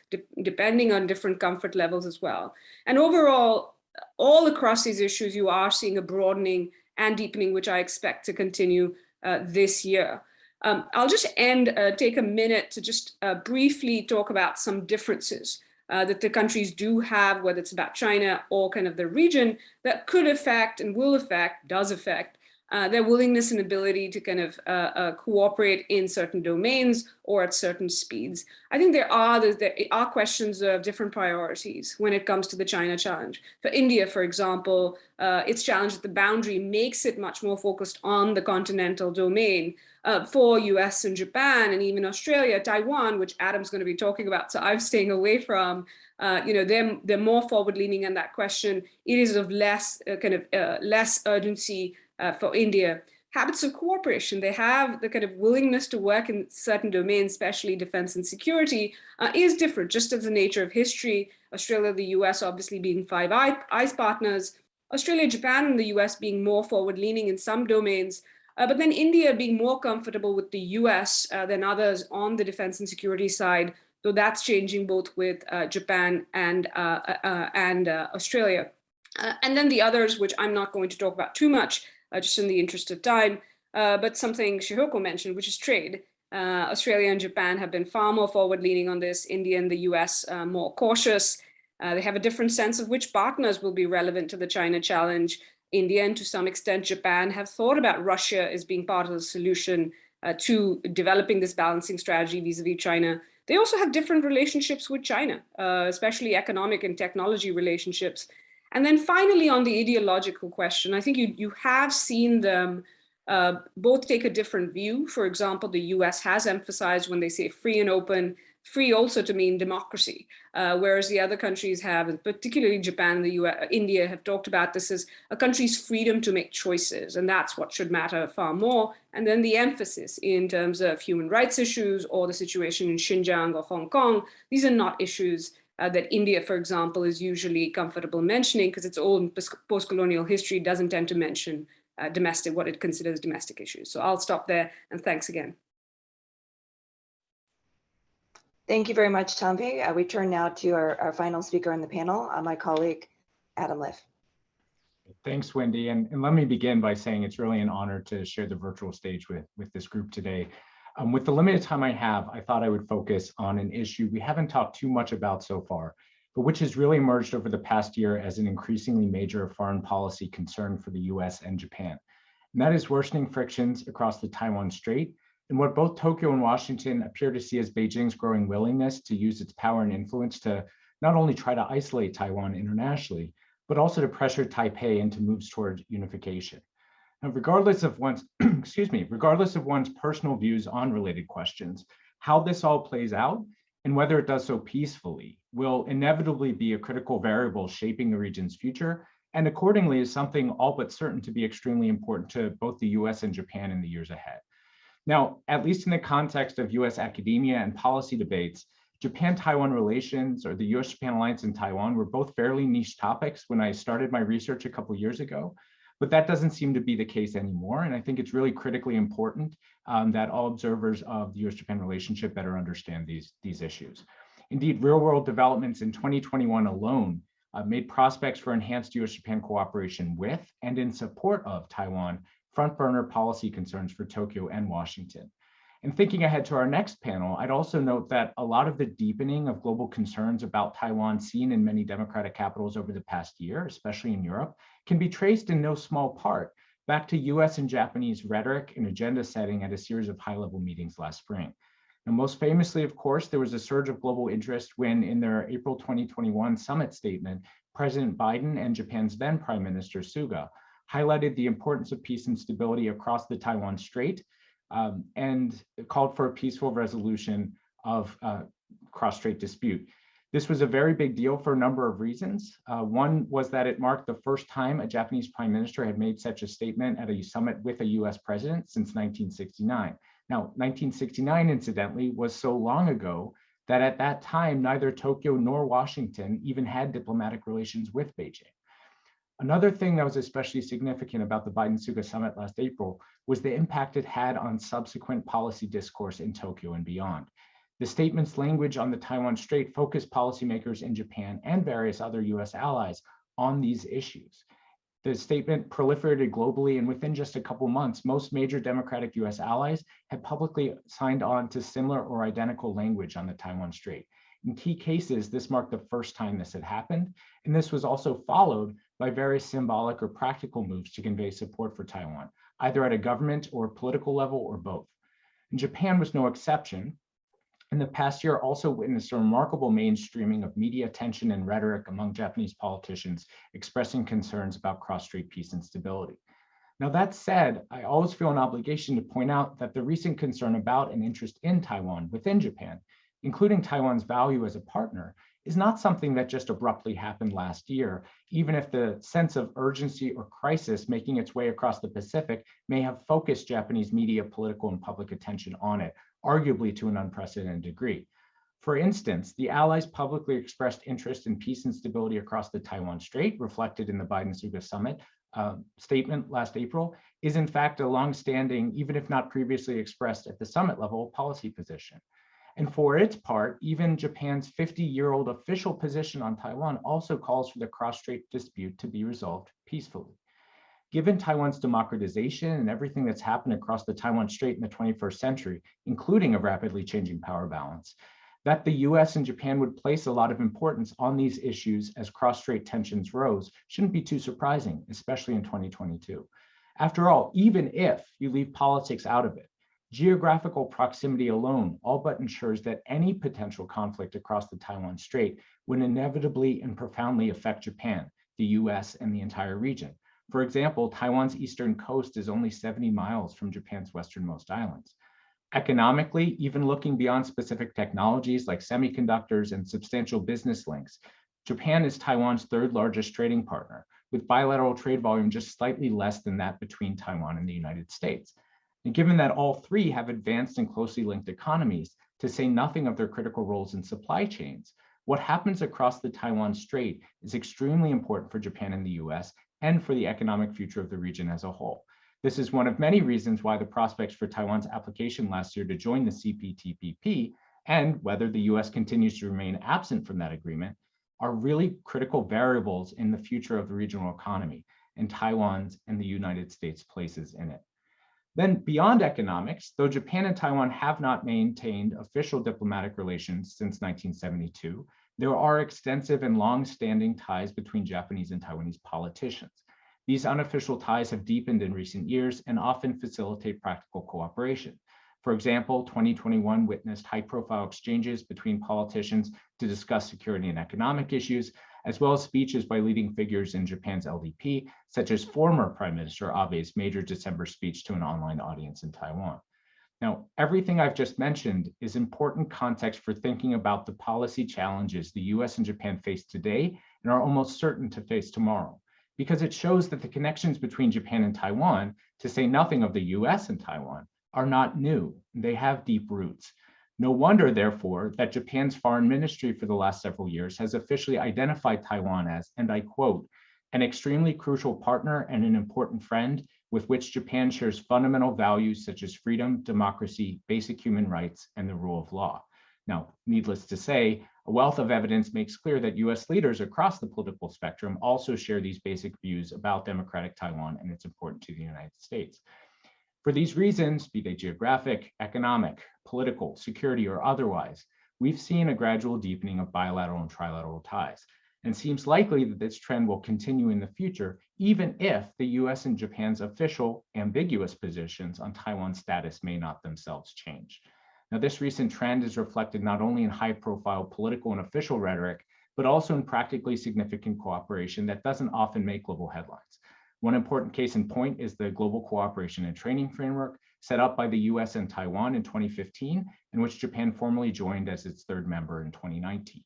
[SPEAKER 6] depending on different comfort levels as well. And overall, all across these issues, you are seeing a broadening and deepening, which I expect to continue this year. I'll just take a minute to just briefly talk about some differences that the countries do have, whether it's about China or kind of the region, that could affect and will affect, does affect, their willingness and ability to kind of cooperate in certain domains or at certain speeds. I think there are questions of different priorities when it comes to the China challenge. For India, for example, its challenge at the boundary makes it much more focused on the continental domain. For US and Japan and even Australia, Taiwan, which Adam's going to be talking about, so I'm staying away from, they're more forward-leaning in that question. It is of less less urgency for India. Habits of cooperation, they have the kind of willingness to work in certain domains, especially defense and security, is different, just as the nature of history. Australia, the US obviously being Five Eyes partners, Australia, Japan, and the US being more forward-leaning in some domains, but then India being more comfortable with the US than others on the defense and security side, though that's changing both with Japan and Australia. And then the others, which I'm not going to talk about too much, just in the interest of time, but something Shihoko mentioned, which is trade. Australia and Japan have been far more forward-leaning on this, India and the US more cautious. They have a different sense of which partners will be relevant to the China challenge. India and to some extent Japan have thought about Russia as being part of the solution to developing this balancing strategy vis-a-vis China. They also have different relationships with China, especially economic and technology relationships. And then finally, on the ideological question, I think you have seen them both take a different view. For example, the US has emphasized when they say free and open, free also to mean democracy, whereas the other countries have, and particularly Japan and the US, India have talked about this as a country's freedom to make choices, and that's what should matter far more. And then the emphasis in terms of human rights issues or the situation in Xinjiang or Hong Kong, these are not issues that India, for example, is usually comfortable mentioning because its own post-colonial history doesn't tend to mention what it considers domestic issues. So I'll stop there, and thanks again.
[SPEAKER 3] Thank you very much, Tanvi. We turn now to our final speaker on the panel, my colleague, Adam Liff.
[SPEAKER 1] Thanks, Wendy. And let me begin by saying it's really an honor to share the virtual stage with this group today. With the limited time I have, I thought I would focus on an issue we haven't talked too much about so far, but which has really emerged over the past year as an increasingly major foreign policy concern for the US and Japan. And that is worsening frictions across the Taiwan Strait, and what both Tokyo and Washington appear to see as Beijing's growing willingness to use its power and influence to not only try to isolate Taiwan internationally, but also to pressure Taipei into moves toward unification. Now, regardless of one's, regardless of one's personal views on related questions, how this all plays out and whether it does so peacefully will inevitably be a critical variable shaping the region's future, and accordingly is something all but certain to be extremely important to both the US and Japan in the years ahead. Now, at least in the context of US academia and policy debates, Japan-Taiwan relations or the US-Japan alliance in Taiwan were both fairly niche topics when I started my research a couple of years ago, but that doesn't seem to be the case anymore. And I think it's really critically important that all observers of the US-Japan relationship better understand these issues. Indeed, real-world developments in 2021 alone made prospects for enhanced US-Japan cooperation with and in support of Taiwan front burner policy concerns for Tokyo and Washington. And thinking ahead to our next panel, I'd also note that a lot of the deepening of global concerns about Taiwan seen in many democratic capitals over the past year, especially in Europe, can be traced in no small part back to US and Japanese rhetoric and agenda setting at a series of high-level meetings last spring. Now, most famously, of course, there was a surge of global interest when, in their April 2021 summit statement, President Biden and Japan's then Prime Minister Suga highlighted the importance of peace and stability across the Taiwan Strait, and called for a peaceful resolution of cross-strait dispute. This was a very big deal for a number of reasons. One was that it marked the first time a Japanese prime minister had made such a statement at a summit with a US president since 1969. Now, 1969, incidentally, was so long ago that at that time, neither Tokyo nor Washington even had diplomatic relations with Beijing. Another thing that was especially significant about the Biden-Suga summit last April was the impact it had on subsequent policy discourse in Tokyo and beyond. The statement's language on the Taiwan Strait focused policymakers in Japan and various other US allies on these issues. The statement proliferated globally, and within just a couple months, most major democratic US allies had publicly signed on to similar or identical language on the Taiwan Strait. In key cases, this marked the first time this had happened, and this was also followed by various symbolic or practical moves to convey support for Taiwan, either at a government or political level or both. And Japan was no exception. And the past year also witnessed a remarkable mainstreaming of media attention and rhetoric among Japanese politicians expressing concerns about cross-strait peace and stability. Now, that said, I always feel an obligation to point out that the recent concern about and interest in Taiwan within Japan, including Taiwan's value as a partner, is not something that just abruptly happened last year, even if the sense of urgency or crisis making its way across the Pacific may have focused Japanese media, political, and public attention on it, arguably to an unprecedented degree. For instance, the Allies publicly expressed interest in peace and stability across the Taiwan Strait, reflected in the Biden-Suga summit statement last April, is in fact a longstanding, even if not previously expressed at the summit level, policy position. And for its part, even Japan's 50-year-old official position on Taiwan also calls for the cross-strait dispute to be resolved peacefully. Given Taiwan's democratization and everything that's happened across the Taiwan Strait in the 21st century, including a rapidly changing power balance, that the US and Japan would place a lot of importance on these issues as cross-strait tensions rose shouldn't be too surprising, especially in 2022. After all, even if you leave politics out of it, geographical proximity alone all but ensures that any potential conflict across the Taiwan Strait would inevitably and profoundly affect Japan, the US, and the entire region. For example, Taiwan's eastern coast is only 70 miles from Japan's westernmost islands. Economically, even looking beyond specific technologies like semiconductors and substantial business links, Japan is Taiwan's third largest trading partner, with bilateral trade volume just slightly less than that between Taiwan and the United States. And given that all three have advanced and closely linked economies, to say nothing of their critical roles in supply chains, what happens across the Taiwan Strait is extremely important for Japan and the US and for the economic future of the region as a whole. This is one of many reasons why the prospects for Taiwan's application last year to join the Cptpp, and whether the US continues to remain absent from that agreement, are really critical variables in the future of the regional economy and Taiwan's and the United States' places in it. Then beyond economics, though Japan and Taiwan have not maintained official diplomatic relations since 1972, there are extensive and long-standing ties between Japanese and Taiwanese politicians. These unofficial ties have deepened in recent years and often facilitate practical cooperation. For example, 2021 witnessed high-profile exchanges between politicians to discuss security and economic issues, as well as speeches by leading figures in Japan's LDP, such as former Prime Minister Abe's major December speech to an online audience in Taiwan. Now, everything I've just mentioned is important context for thinking about the policy challenges the US and Japan face today and are almost certain to face tomorrow, because it shows that the connections between Japan and Taiwan, to say nothing of the US and Taiwan, are not new. They have deep roots. No wonder, therefore, that Japan's foreign ministry for the last several years has officially identified Taiwan as, and I quote, an extremely crucial partner and an important friend with which Japan shares fundamental values such as freedom, democracy, basic human rights, and the rule of law. Now, needless to say, a wealth of evidence makes clear that US leaders across the political spectrum also share these basic views about democratic Taiwan and its importance to the United States. For these reasons, be they geographic, economic, political, security, or otherwise, we've seen a gradual deepening of bilateral and trilateral ties, and seems likely that this trend will continue in the future, even if the US and Japan's official ambiguous positions on Taiwan's status may not themselves change. Now, this recent trend is reflected not only in high-profile political and official rhetoric, but also in practically significant cooperation that doesn't often make global headlines. One important case in point is the Global Cooperation and Training Framework set up by the US and Taiwan in 2015, in which Japan formally joined as its third member in 2019.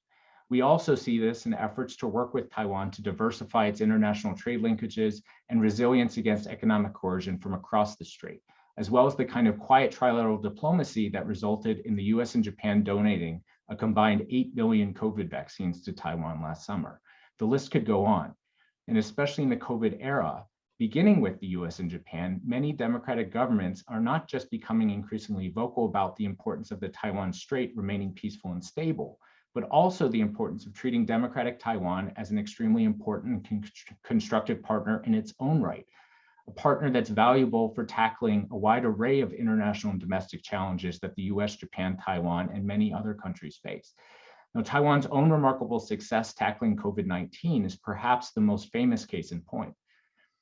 [SPEAKER 1] We also see this in efforts to work with Taiwan to diversify its international trade linkages and resilience against economic coercion from across the strait, as well as the kind of quiet trilateral diplomacy that resulted in the US and Japan donating a combined 8 million COVID vaccines to Taiwan last summer. The list could go on. And especially in the COVID era, beginning with the US and Japan, many democratic governments are not just becoming increasingly vocal about the importance of the Taiwan Strait remaining peaceful and stable, but also the importance of treating democratic Taiwan as an extremely important and constructive partner in its own right, a partner that's valuable for tackling a wide array of international and domestic challenges that the US, Japan, Taiwan, and many other countries face. Now, Taiwan's own remarkable success tackling COVID-19 is perhaps the most famous case in point.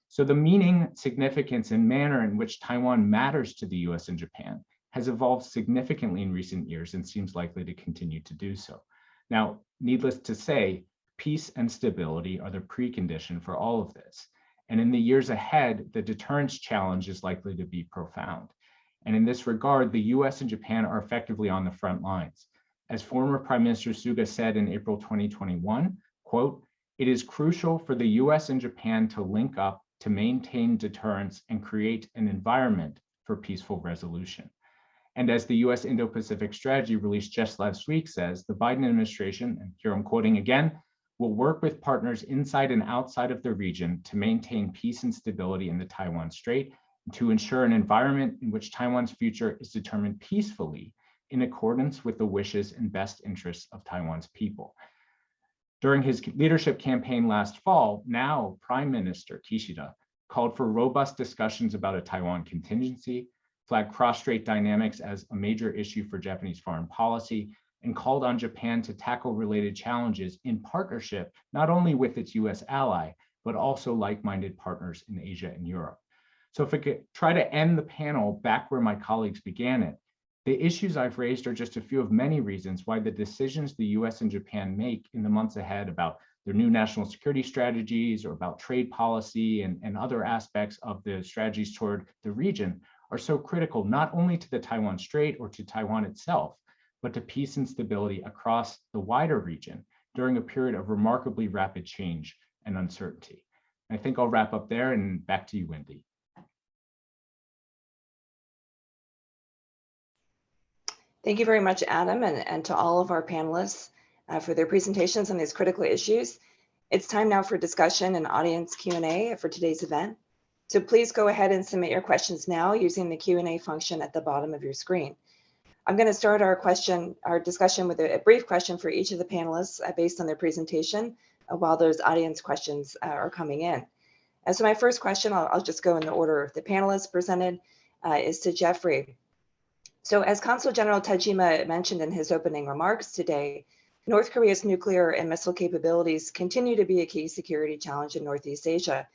[SPEAKER 1] So the meaning, significance, and manner in which Taiwan matters to the US and Japan has evolved significantly in recent years and seems likely to continue to do so. Now, needless to say, peace and stability are the precondition for all of this. And in the years ahead, the deterrence challenge is likely to be profound. And in this regard, the US and Japan are effectively on the front lines. As former Prime Minister Suga said in April 2021, quote, "It is crucial for the US and Japan to link up to maintain deterrence and create an environment for peaceful resolution." And as the US Indo-Pacific strategy released just last week says, the Biden administration, and here I'm quoting again, will work with partners inside and outside of the region to maintain peace and stability in the Taiwan Strait and to ensure an environment in which Taiwan's future is determined peacefully in accordance with the wishes and best interests of Taiwan's people. During his leadership campaign last fall, now Prime Minister Kishida called for robust discussions about a Taiwan contingency, flagged cross-strait dynamics as a major issue for Japanese foreign policy, and called on Japan to tackle related challenges in partnership, not only with its US ally, but also like-minded partners in Asia and Europe. So if I could try to end the panel back where my colleagues began it, the issues I've raised are just a few of many reasons why the decisions the US and Japan make in the months ahead about their new national security strategies or about trade policy and other aspects of the strategies toward the region are so critical, not only to the Taiwan Strait or to Taiwan itself, but to peace and stability across the wider region during a period of remarkably rapid change and uncertainty. I think I'll wrap up there and back to you, Wendy.
[SPEAKER 3] Thank you very much, Adam, and to all of our panelists for their presentations on these critical issues. It's time now for discussion and audience Q&A for today's event. So please go ahead and submit your questions now using the Q&A function at the bottom of your screen. I'm going to start our discussion with a brief question for each of the panelists based on their presentation while those audience questions are coming in. And so my first question, I'll just go in the order of the panelists presented, is to Jeffrey. So as Consul-General Tajima mentioned in his opening remarks today, North Korea's nuclear and missile capabilities continue to be a key security challenge in Northeast Asia.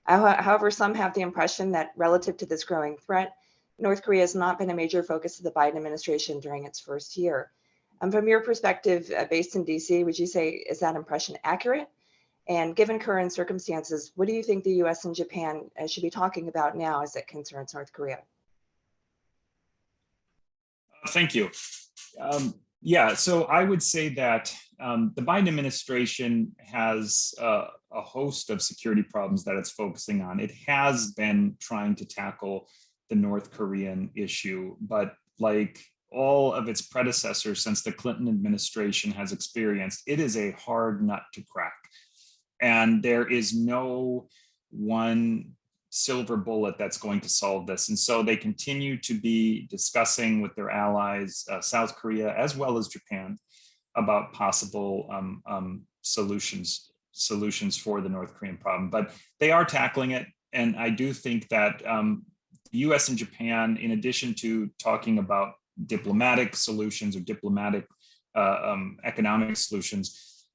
[SPEAKER 3] However, some have the impression that relative to this growing threat, North Korea has not been a major focus of the Biden administration during its first year. From your perspective, based in DC, would you say, is that impression accurate? And given current circumstances, what do you think the US and Japan should be talking about now as it concerns North Korea?
[SPEAKER 4] Thank you. Yeah, so I would say that the Biden administration has a host of security problems that it's focusing on. It has been trying to tackle the North Korean issue, but like all of its predecessors since the Clinton administration has experienced, it is a hard nut to crack. And there is no one silver bullet that's going to solve this. And so they continue to be discussing with their allies, South Korea, as well as Japan, about possible solutions for the North Korean problem. But they are tackling it. And I do think that US and Japan, in addition to talking about diplomatic solutions or diplomatic economic solutions,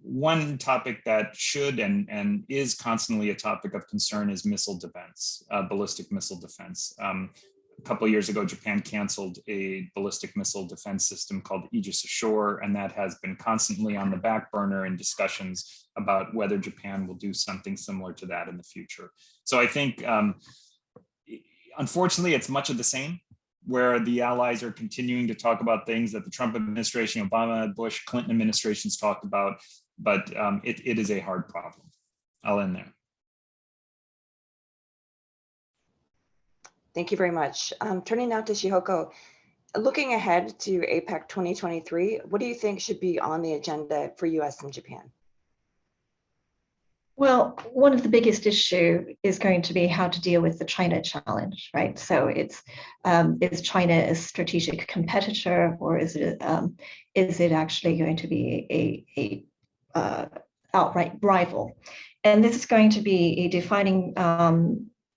[SPEAKER 4] one topic that should and is constantly a topic of concern is missile defense, ballistic missile defense. A couple of years ago, Japan canceled a ballistic missile defense system called Aegis Ashore, and that has been constantly on the back burner in discussions about whether Japan will do something similar to that in the future. So I think, unfortunately, it's much of the same, where the allies are continuing to talk about things that the Trump administration, Obama, Bush, Clinton administrations talked about, but it is a hard problem. I'll end there.
[SPEAKER 3] Thank you very much. Turning now to Shihoko, looking ahead to APEC 2023, what do you think should be on the agenda for US and Japan?
[SPEAKER 5] Well, one of the biggest issue is going to be how to deal with the China challenge, right? So it's, is China a strategic competitor, or is it actually going to be a outright rival? And this is going to be a defining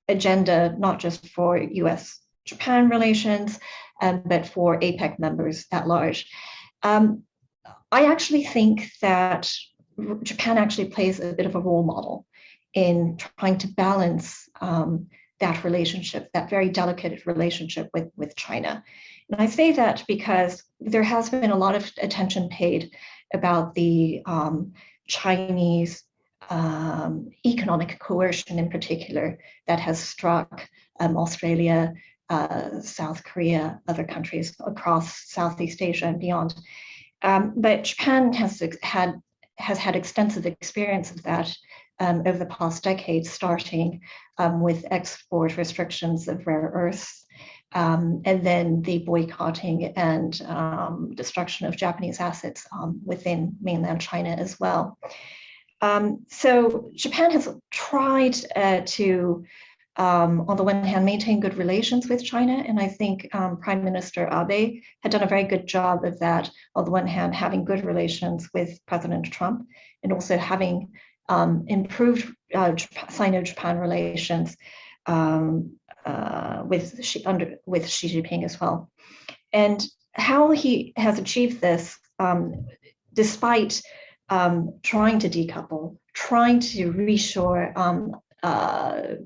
[SPEAKER 5] agenda, not just for US-Japan relations, but for APEC members at large. I actually think that Japan actually plays a bit of a role model in trying to balance that relationship, that very delicate relationship with China. And I say that because there has been a lot of attention paid about the Chinese economic coercion in particular that has struck Australia, South Korea, other countries across Southeast Asia and beyond. But Japan has had extensive experience of that over the past decade, starting with export restrictions of rare earths, and then the boycotting and destruction of Japanese assets within mainland China as well. So Japan has tried to, on the one hand, maintain good relations with China, and I think Prime Minister Abe had done a very good job of that. On the one hand, having good relations with President Trump, and also having improved Sino-Japan relations with Xi Jinping as well. And how he has achieved this, despite trying to decouple, trying to reshore,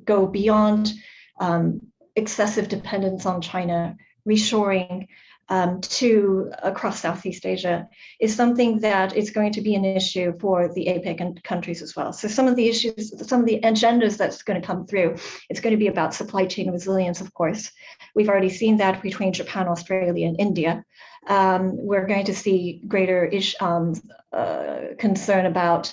[SPEAKER 5] go beyond excessive dependence on China, reshoring to across Southeast Asia, is something that is going to be an issue for the APEC countries as well. So some of the issues, some of the agendas that's going to come through, it's going to be about supply chain resilience, of course. We've already seen that between Japan, Australia, and India. We're going to see greater concern about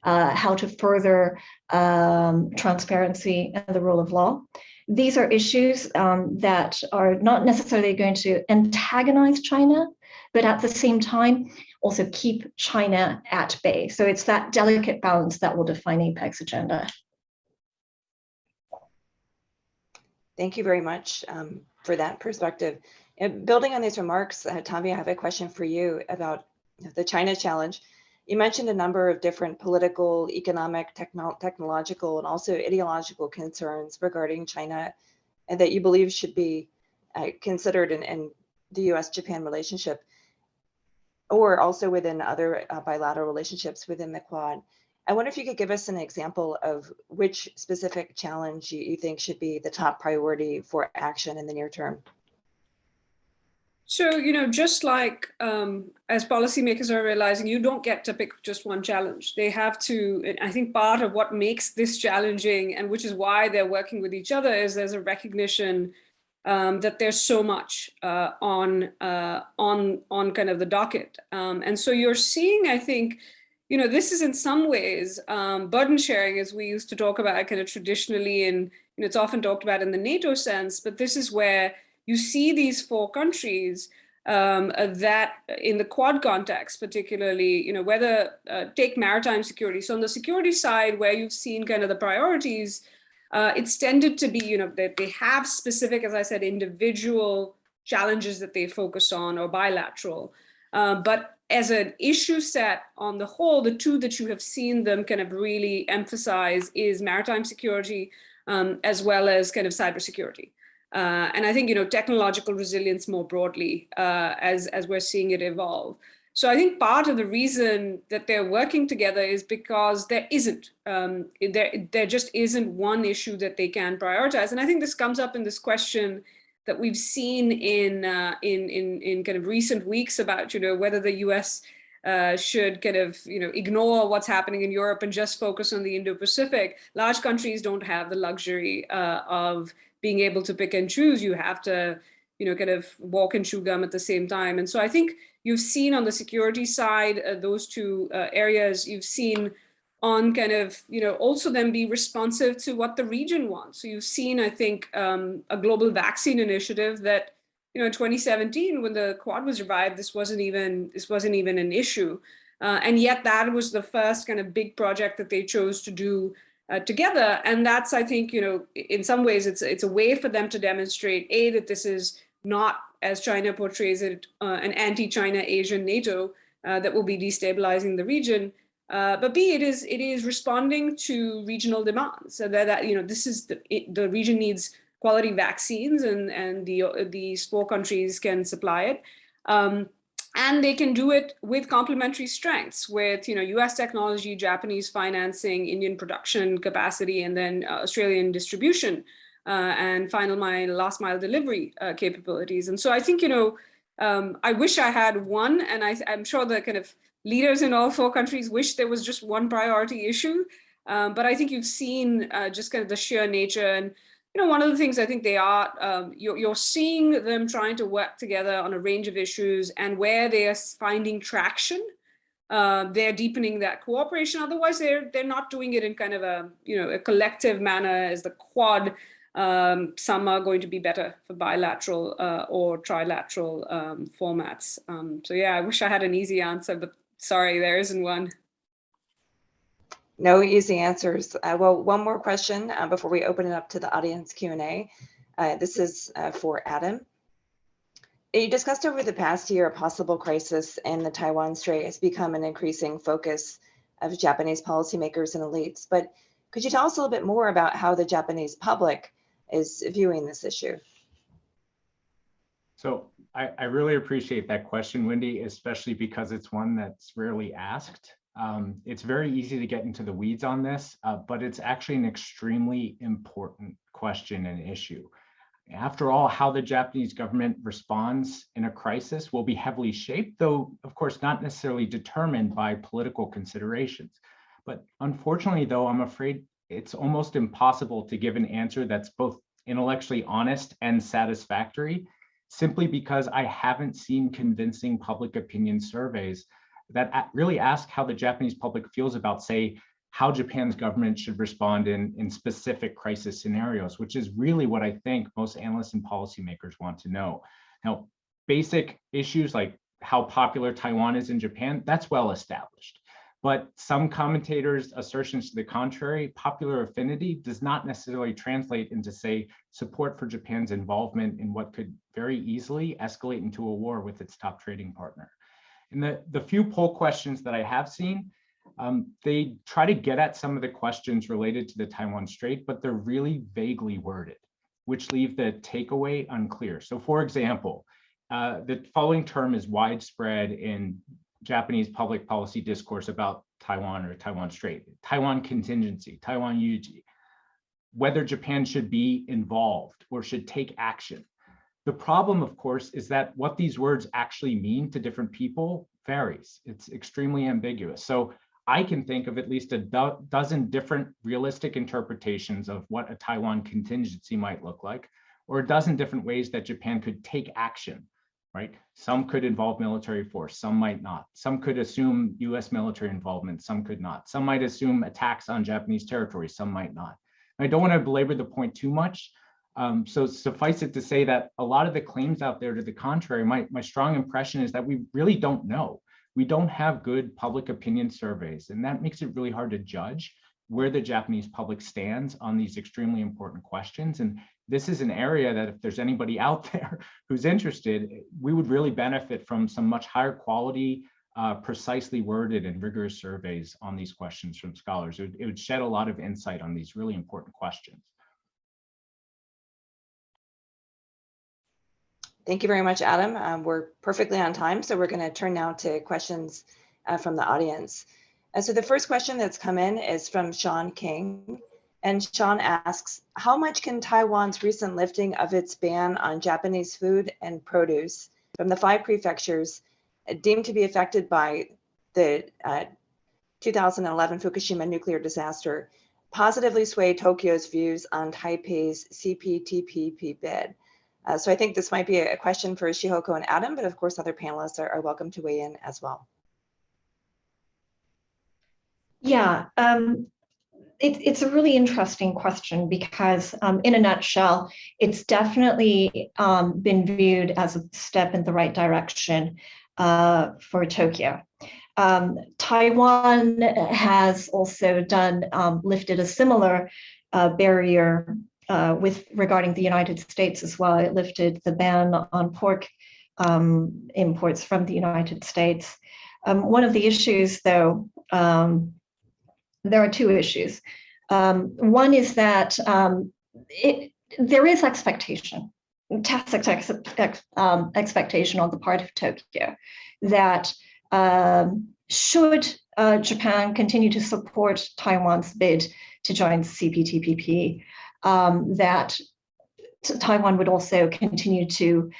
[SPEAKER 5] how to further transparency and the rule of law. These are issues that are not necessarily going to antagonize China, but at the same time, also keep China at bay. So it's that delicate balance that will define APEC's agenda.
[SPEAKER 3] Thank you very much for that perspective. And building on these remarks, Tommy, I have a question for you about the China challenge. You mentioned a number of different political, economic, technological, and also ideological concerns regarding China, and that you believe should be considered in the US-Japan relationship, or also within other bilateral relationships within the Quad. I wonder if you could give us an example of which specific challenge you think should be the top priority for action in the near term.
[SPEAKER 6] So, just like as policymakers are realizing, you don't get to pick just one challenge. They have to, and I think part of what makes this challenging, and which is why they're working with each other, is there's a recognition that there's so much on kind of the docket. And so you're seeing, I think, this is in some ways burden sharing, as we used to talk about kind of traditionally, and it's often talked about in the NATO sense, but this is where you see these four countries that in the Quad context, particularly, whether take maritime security. So on the security side, where you've seen kind of the priorities, it's tended to be, that they have specific, as I said, individual challenges that they focus on, or bilateral. But as an issue set on the whole, the two that you have seen them kind of really emphasize is maritime security, as well as kind of cybersecurity. And I think, technological resilience more broadly, as we're seeing it evolve. So I think part of the reason that they're working together is because there isn't, there just isn't one issue that they can prioritize. And I think this comes up in this question that we've seen in kind of recent weeks about, whether the US should kind of, ignore what's happening in Europe and just focus on the Indo-Pacific. Large countries don't have the luxury of being able to pick and choose. You have to, kind of walk and chew gum at the same time. And so I think you've seen on the security side, those two areas. You've seen on kind of, also then be responsive to what the region wants. So you've seen, I think, a global vaccine initiative that, in 2017, when the Quad was revived, this wasn't even an issue. And yet that was the first kind of big project that they chose to do together. And that's, I think, in some ways, it's a way for them to demonstrate, A, that this is not, as China portrays it, an anti-China Asian NATO that will be destabilizing the region. But B, it is responding to regional demands. So that this is the region needs quality vaccines, and these four countries can supply it. And they can do it with complementary strengths, with U.S. technology, Japanese financing, Indian production capacity, and then Australian distribution and last mile delivery capabilities. And so I think I wish I had one, and I'm sure the kind of leaders in all four countries wish there was just one priority issue. But I think you've seen just kind of the sheer nature. And one of the things I think they are, you're seeing them trying to work together on a range of issues, and where they are finding traction, they're deepening that cooperation. Otherwise, they're not doing it in kind of a collective manner as the Quad. Some are going to be better for bilateral or trilateral formats. So yeah, I wish I had an easy answer, but sorry, there isn't one.
[SPEAKER 3] No easy answers. Well, one more question before we open it up to the audience Q&A. This is for Adam. You discussed over the past year a possible crisis in the Taiwan Strait has become an increasing focus of Japanese policymakers and elites. But could you tell us a little bit more about how the Japanese public is viewing this issue?
[SPEAKER 1] So I really appreciate that question, Wendy, especially because it's one that's rarely asked. It's very easy to get into the weeds on this, but it's actually an extremely important question and issue. After all, how the Japanese government responds in a crisis will be heavily shaped, though, of course, not necessarily determined by political considerations. But unfortunately, though, I'm afraid it's almost impossible to give an answer that's both intellectually honest and satisfactory, simply because I haven't seen convincing public opinion surveys that really ask how the Japanese public feels about, say, how Japan's government should respond in specific crisis scenarios, which is really what I think most analysts and policymakers want to know. Now, basic issues like how popular Taiwan is in Japan, that's well established. But some commentators' assertions to the contrary, popular affinity does not necessarily translate into, say, support for Japan's involvement in what could very easily escalate into a war with its top trading partner. In the few poll questions that I have seen, they try to get at some of the questions related to the Taiwan Strait, but they're really vaguely worded, which leave the takeaway unclear. So for example, the following term is widespread in Japanese public policy discourse about Taiwan or Taiwan Strait: Taiwan contingency, Taiwan Yuji, whether Japan should be involved or should take action. The problem, of course, is that what these words actually mean to different people varies. It's extremely ambiguous. So I can think of at least a dozen different realistic interpretations of what a Taiwan contingency might look like, or a dozen different ways that Japan could take action, right? Some could involve military force, some might not. Some could assume US military involvement, some could not. Some might assume attacks on Japanese territory, some might not. I don't want to belabor the point too much. So suffice it to say that a lot of the claims out there to the contrary, my strong impression is that we really don't know. We don't have good public opinion surveys, and that makes it really hard to judge where the Japanese public stands on these extremely important questions. And this is an area that if there's anybody out there who's interested, we would really benefit from some much higher quality, precisely worded and rigorous surveys on these questions from scholars. It would shed a lot of insight on these really important questions.
[SPEAKER 3] Thank you very much, Adam. We're perfectly on time, so we're going to turn now to questions from the audience. So the first question that's come in is from Sean King. And Sean asks, how much can Taiwan's recent lifting of its ban on Japanese food and produce from the 5 prefectures deemed to be affected by the 2011 Fukushima nuclear disaster positively sway Tokyo's views on Taipei's Cptpp bid? So I think this might be a question for Shihoko and Adam, but of course other panelists are welcome to weigh in as well.
[SPEAKER 5] Yeah, it's a really interesting question because in a nutshell, it's definitely been viewed as a step in the right direction for Tokyo. Taiwan has also lifted a similar barrier regarding the United States as well. It lifted the ban on pork imports from the United States. One of the issues, though, there are 2 issues. One is that there is expectation, tacit expectation on the part of Tokyo that should Japan continue to support Taiwan's bid to join Cptpp, that Taiwan would also continue to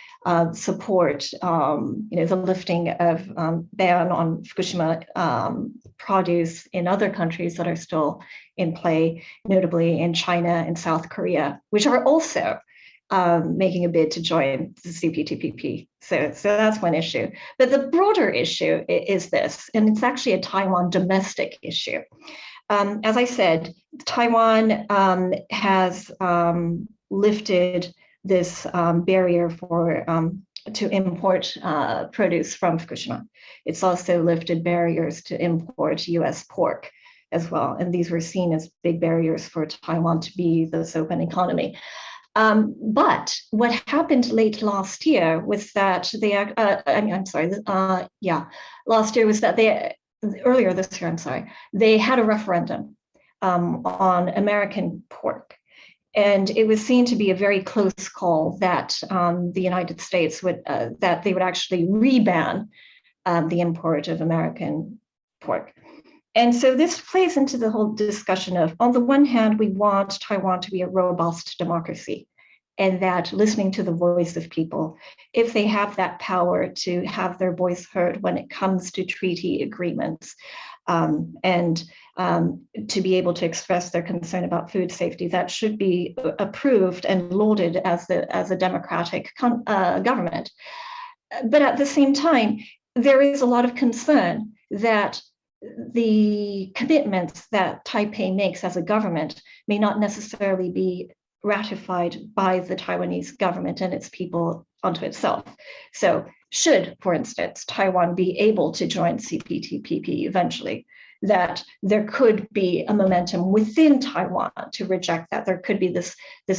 [SPEAKER 5] support the lifting of ban on Fukushima produce in other countries that are still in play, notably in China and South Korea, which are also making a bid to join the Cptpp. So that's one issue. But the broader issue is this, and it's actually a Taiwan domestic issue. As I said, Taiwan has lifted this barrier to import produce from Fukushima. It's also lifted barriers to import U.S. pork as well, and these were seen as big barriers for Taiwan to be this open economy. But what happened late last year was that earlier this year, they had a referendum on American pork. And it was seen to be a very close call that the United States would actually re-ban the import of American pork. And so this plays into the whole discussion of, on the one hand, we want Taiwan to be a robust democracy, and that listening to the voice of people, if they have that power to have their voice heard when it comes to treaty agreements, and to be able to express their concern about food safety, that should be approved and lauded as a democratic government. But at the same time, there is a lot of concern that the commitments that Taipei makes as a government may not necessarily be ratified by the Taiwanese government and its people onto itself. So should, for instance, Taiwan be able to join Cptpp eventually, that there could be a momentum within Taiwan to reject that. There could be this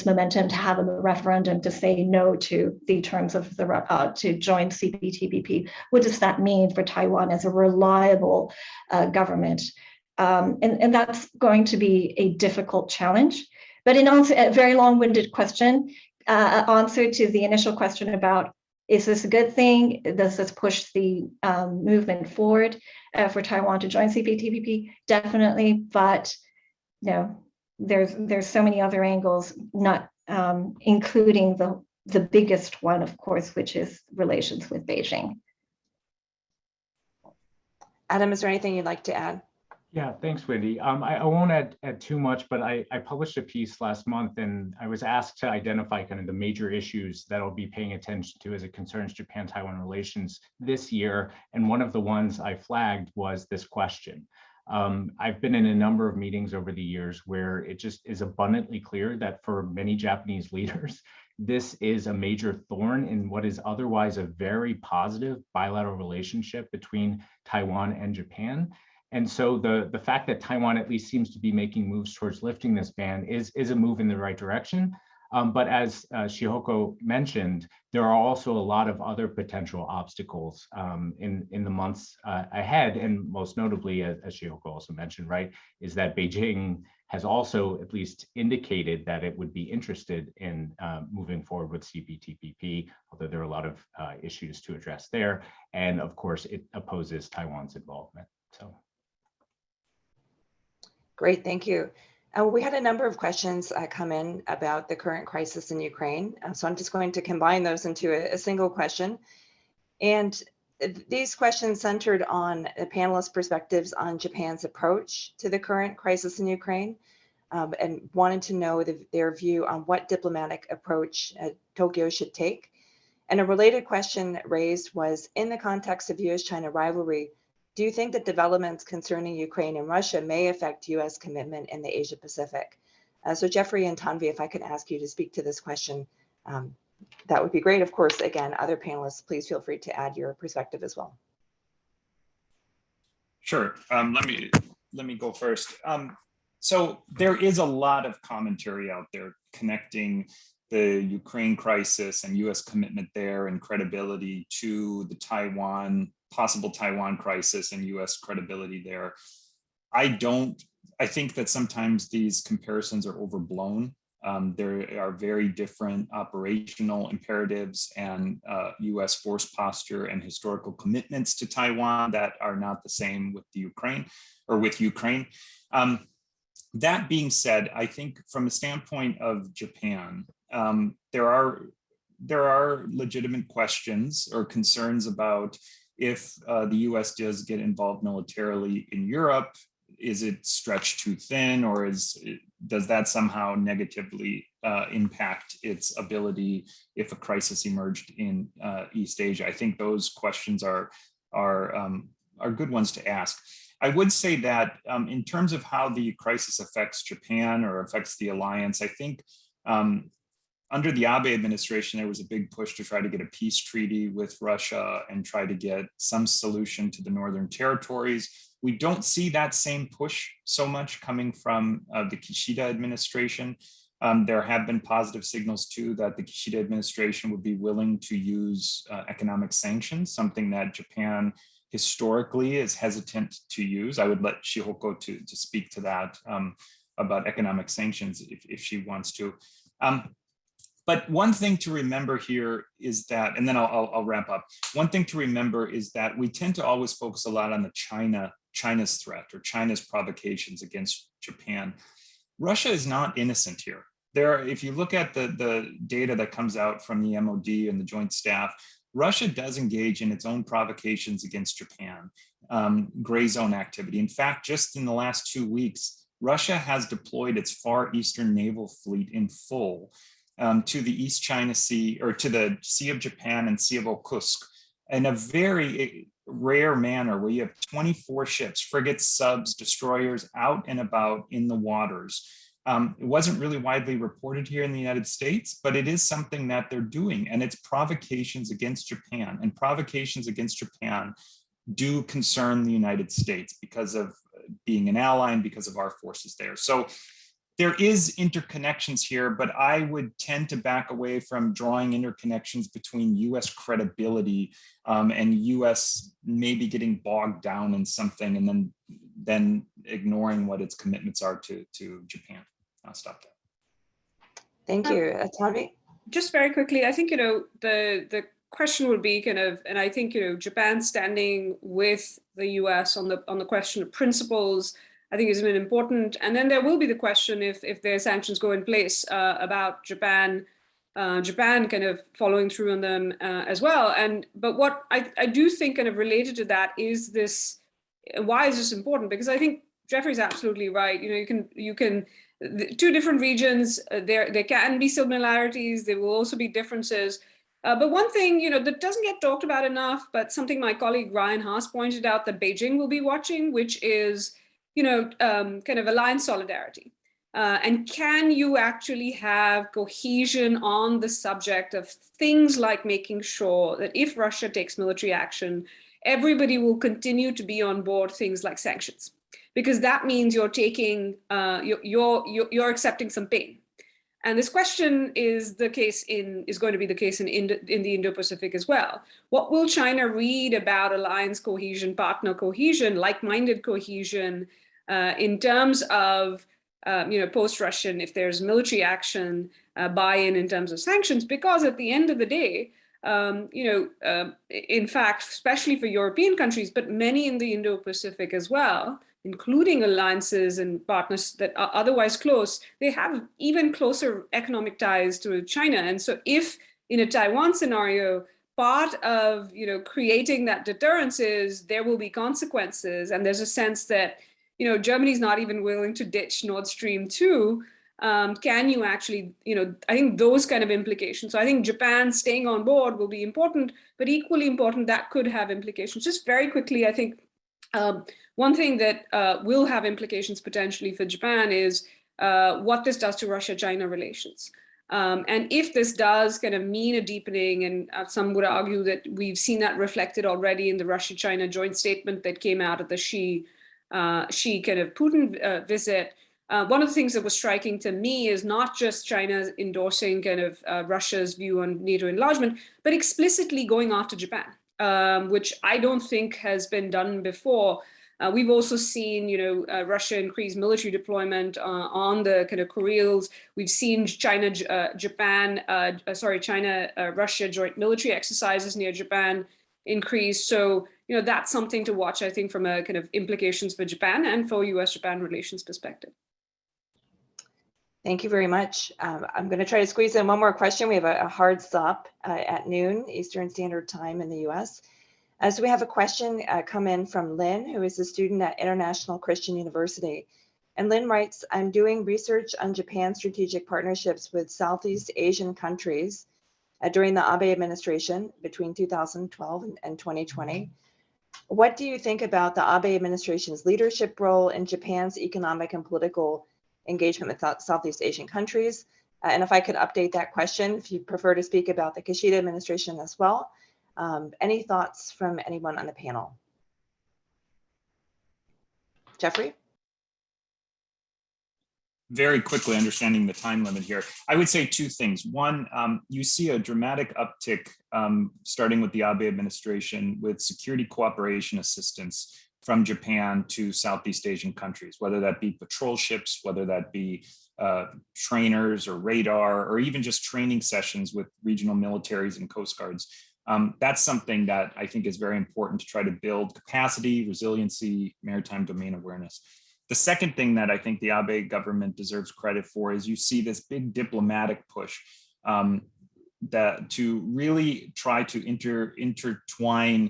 [SPEAKER 5] momentum to have a referendum to say no to the terms of to join Cptpp. What does that mean for Taiwan as a reliable government? And that's going to be a difficult challenge. But in answer, a very long-winded question, answer to the initial question about, is this a good thing? Does this push the movement forward for Taiwan to join Cptpp? Definitely, but there's so many other angles, not including the biggest one, of course, which is relations with Beijing.
[SPEAKER 3] Adam, is there anything you'd like to add?
[SPEAKER 1] Yeah, thanks, Wendy. I won't add too much, but I published a piece last month, and I was asked to identify kind of the major issues that I'll be paying attention to as it concerns Japan-Taiwan relations this year. And one of the ones I flagged was this question. I've been in a number of meetings over the years where it just is abundantly clear that for many Japanese leaders, this is a major thorn in what is otherwise a very positive bilateral relationship between Taiwan and Japan. And so the fact that Taiwan at least seems to be making moves towards lifting this ban is a move in the right direction. But as Shihoko mentioned, there are also a lot of other potential obstacles in the months ahead, and most notably, as Shihoko also mentioned, right, is that Beijing has also at least indicated that it would be interested in moving forward with Cptpp, although there are a lot of issues to address there. And of course, it opposes Taiwan's involvement. So.
[SPEAKER 3] Great, thank you. We had a number of questions come in about the current crisis in Ukraine. So I'm just going to combine those into a single question. And these questions centered on the panelists' perspectives on Japan's approach to the current crisis in Ukraine, and wanted to know their view on what diplomatic approach Tokyo should take. And a related question raised was, in the context of U.S.-China rivalry, do you think that developments concerning Ukraine and Russia may affect U.S. commitment in the Asia Pacific? So Jeffrey and Tanvi, if I could ask you to speak to this question, that would be great. Of course, again, other panelists, please feel free to add your perspective as well.
[SPEAKER 4] Sure. Let me go first. So there is a lot of commentary out there connecting the Ukraine crisis and U.S. commitment there and credibility to the possible Taiwan crisis and U.S. credibility there. I think that sometimes these comparisons are overblown. There are very different operational imperatives and U.S. force posture and historical commitments to Taiwan that are not the same with the Ukraine. That being said, I think from a standpoint of Japan, there are legitimate questions or concerns about if the U.S. does get involved militarily in Europe. Is it stretched too thin, or does that somehow negatively impact its ability if a crisis emerged in East Asia? I think those questions are good ones to ask. I would say that in terms of how the crisis affects Japan or affects the alliance, I think under the Abe administration, there was a big push to try to get a peace treaty with Russia and try to get some solution to the Northern Territories. We don't see that same push so much coming from the Kishida administration. There have been positive signals too that the Kishida administration would be willing to use economic sanctions, something that Japan historically is hesitant to use. I would let Shihoko to speak to that about economic sanctions if she wants to. But one thing to remember here is that, and then I'll wrap up. One thing to remember is that we tend to always focus a lot on the China's threat or China's provocations against Japan. Russia is not innocent here. If you look at the data that comes out from the MOD and the Joint Staff, Russia does engage in its own provocations against Japan, gray zone activity. In fact, just in the last 2 weeks, Russia has deployed its Far Eastern Naval Fleet in full to the East China Sea, or to the Sea of Japan and Sea of Okhotsk, in a very rare manner where you have 24 ships, frigates, subs, destroyers out and about in the waters. It wasn't really widely reported here in the United States, but it is something that they're doing, and it's provocations against Japan, and provocations against Japan do concern the United States because of being an ally and because of our forces there. So there is interconnections here, but I would tend to back away from drawing interconnections between U.S. credibility and U.S. maybe getting bogged down in something and then ignoring what its commitments are to Japan. I'll stop there.
[SPEAKER 3] Thank you. Tanvi?
[SPEAKER 6] Just very quickly, I think, the question would be kind of, and I think, Japan standing with the US on the question of principles, I think has been important. And then there will be the question if their sanctions go in place about Japan kind of following through on them as well. But what I do think kind of related to that is this, why is this important? Because I think Jeffrey's absolutely right. You can the two different regions, there can be similarities, there will also be differences. But one thing, that doesn't get talked about enough, but something my colleague Ryan Haas pointed out that Beijing will be watching, which is, kind of alliance solidarity. And can you actually have cohesion on the subject of things like making sure that if Russia takes military action, everybody will continue to be on board things like sanctions? Because that means you're taking, you're accepting some pain. And this question is going to be the case in the Indo-Pacific as well. What will China read about alliance cohesion, partner cohesion, like-minded cohesion in terms of post-Russian, if there's military action, buy-in in terms of sanctions? Because at the end of the day, in fact, especially for European countries, but many in the Indo-Pacific as well, including alliances and partners that are otherwise close, they have even closer economic ties to China. And so if in a Taiwan scenario, part of creating that deterrence is there will be consequences, and there's a sense that Germany's not even willing to ditch Nord Stream 2, can you actually, I think those kind of implications. So I think Japan staying on board will be important, but equally important, that could have implications. Just very quickly, I think one thing that will have implications potentially for Japan is what this does to Russia-China relations. And if this does kind of mean a deepening, and some would argue that we've seen that reflected already in the Russia-China joint statement that came out of the Xi kind of Putin visit. One of the things that was striking to me is not just China endorsing kind of Russia's view on NATO enlargement, but explicitly going after Japan, which I don't think has been done before. We've also seen, Russia increase military deployment on the kind of Kurils. We've seen China-Russia joint military exercises near Japan increase. So, that's something to watch, I think, from a kind of implications for Japan and for U.S.-Japan relations perspective.
[SPEAKER 3] Thank you very much. I'm going to try to squeeze in one more question. We have a hard stop at noon Eastern Standard Time in the U.S. So we have a question come in from Lynn, who is a student at International Christian University. And Lynn writes, I'm doing research on Japan's strategic partnerships with Southeast Asian countries during the Abe administration between 2012 and 2020. What do you think about the Abe administration's leadership role in Japan's economic and political engagement with Southeast Asian countries? And if I could update that question, if you prefer to speak about the Kishida administration as well. Any thoughts from anyone on the panel? Jeffrey?
[SPEAKER 4] Very quickly, understanding the time limit here, I would say two things. One, you see a dramatic uptick starting with the Abe administration with security cooperation assistance from Japan to Southeast Asian countries, whether that be patrol ships, whether that be trainers or radar, or even just training sessions with regional militaries and coast guards. That's something that I think is very important to try to build capacity, resiliency, maritime domain awareness. The second thing that I think the Abe government deserves credit for is you see this big diplomatic push that to really try to intertwine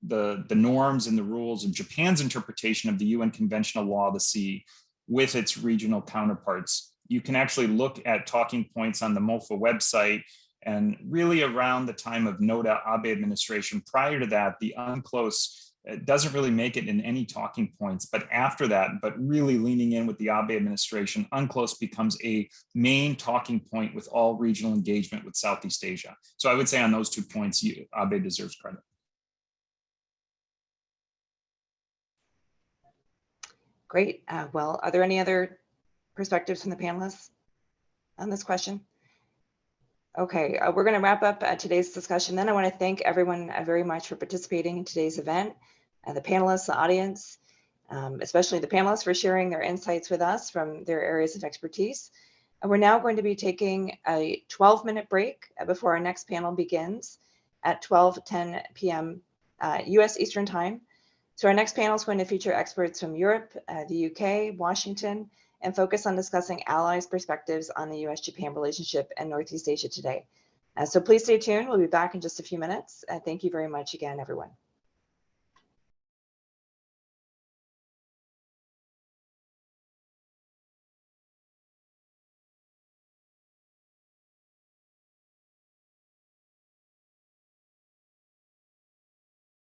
[SPEAKER 4] the norms and the rules of Japan's interpretation of the UN Conventional Law of the Sea with its regional counterparts. You can actually look at talking points on the MOFA website, and really around the time of Noda Abe administration. Prior to that, the UNCLOS doesn't really make it in any talking points, but after that, but really leaning in with the Abe administration, UNCLOS becomes a main talking point with all regional engagement with Southeast Asia. So I would say on those 2 points, Abe deserves credit.
[SPEAKER 3] Great. Well, are there any other perspectives from the panelists on this question? Okay, we're going to wrap up today's discussion. Then I want to thank everyone very much for participating in today's event, the panelists, the audience, especially the panelists for sharing their insights with us from their areas of expertise. And we're now going to be taking a 12-minute break before our next panel begins at 12:10 p.m. U.S. Eastern Time. So our next panel is going to feature experts from Europe, the UK, Washington, and focus on discussing allies' perspectives on the U.S.-Japan relationship and Northeast Asia today. So please stay tuned. We'll be back in just a few minutes. Thank you very much again, everyone.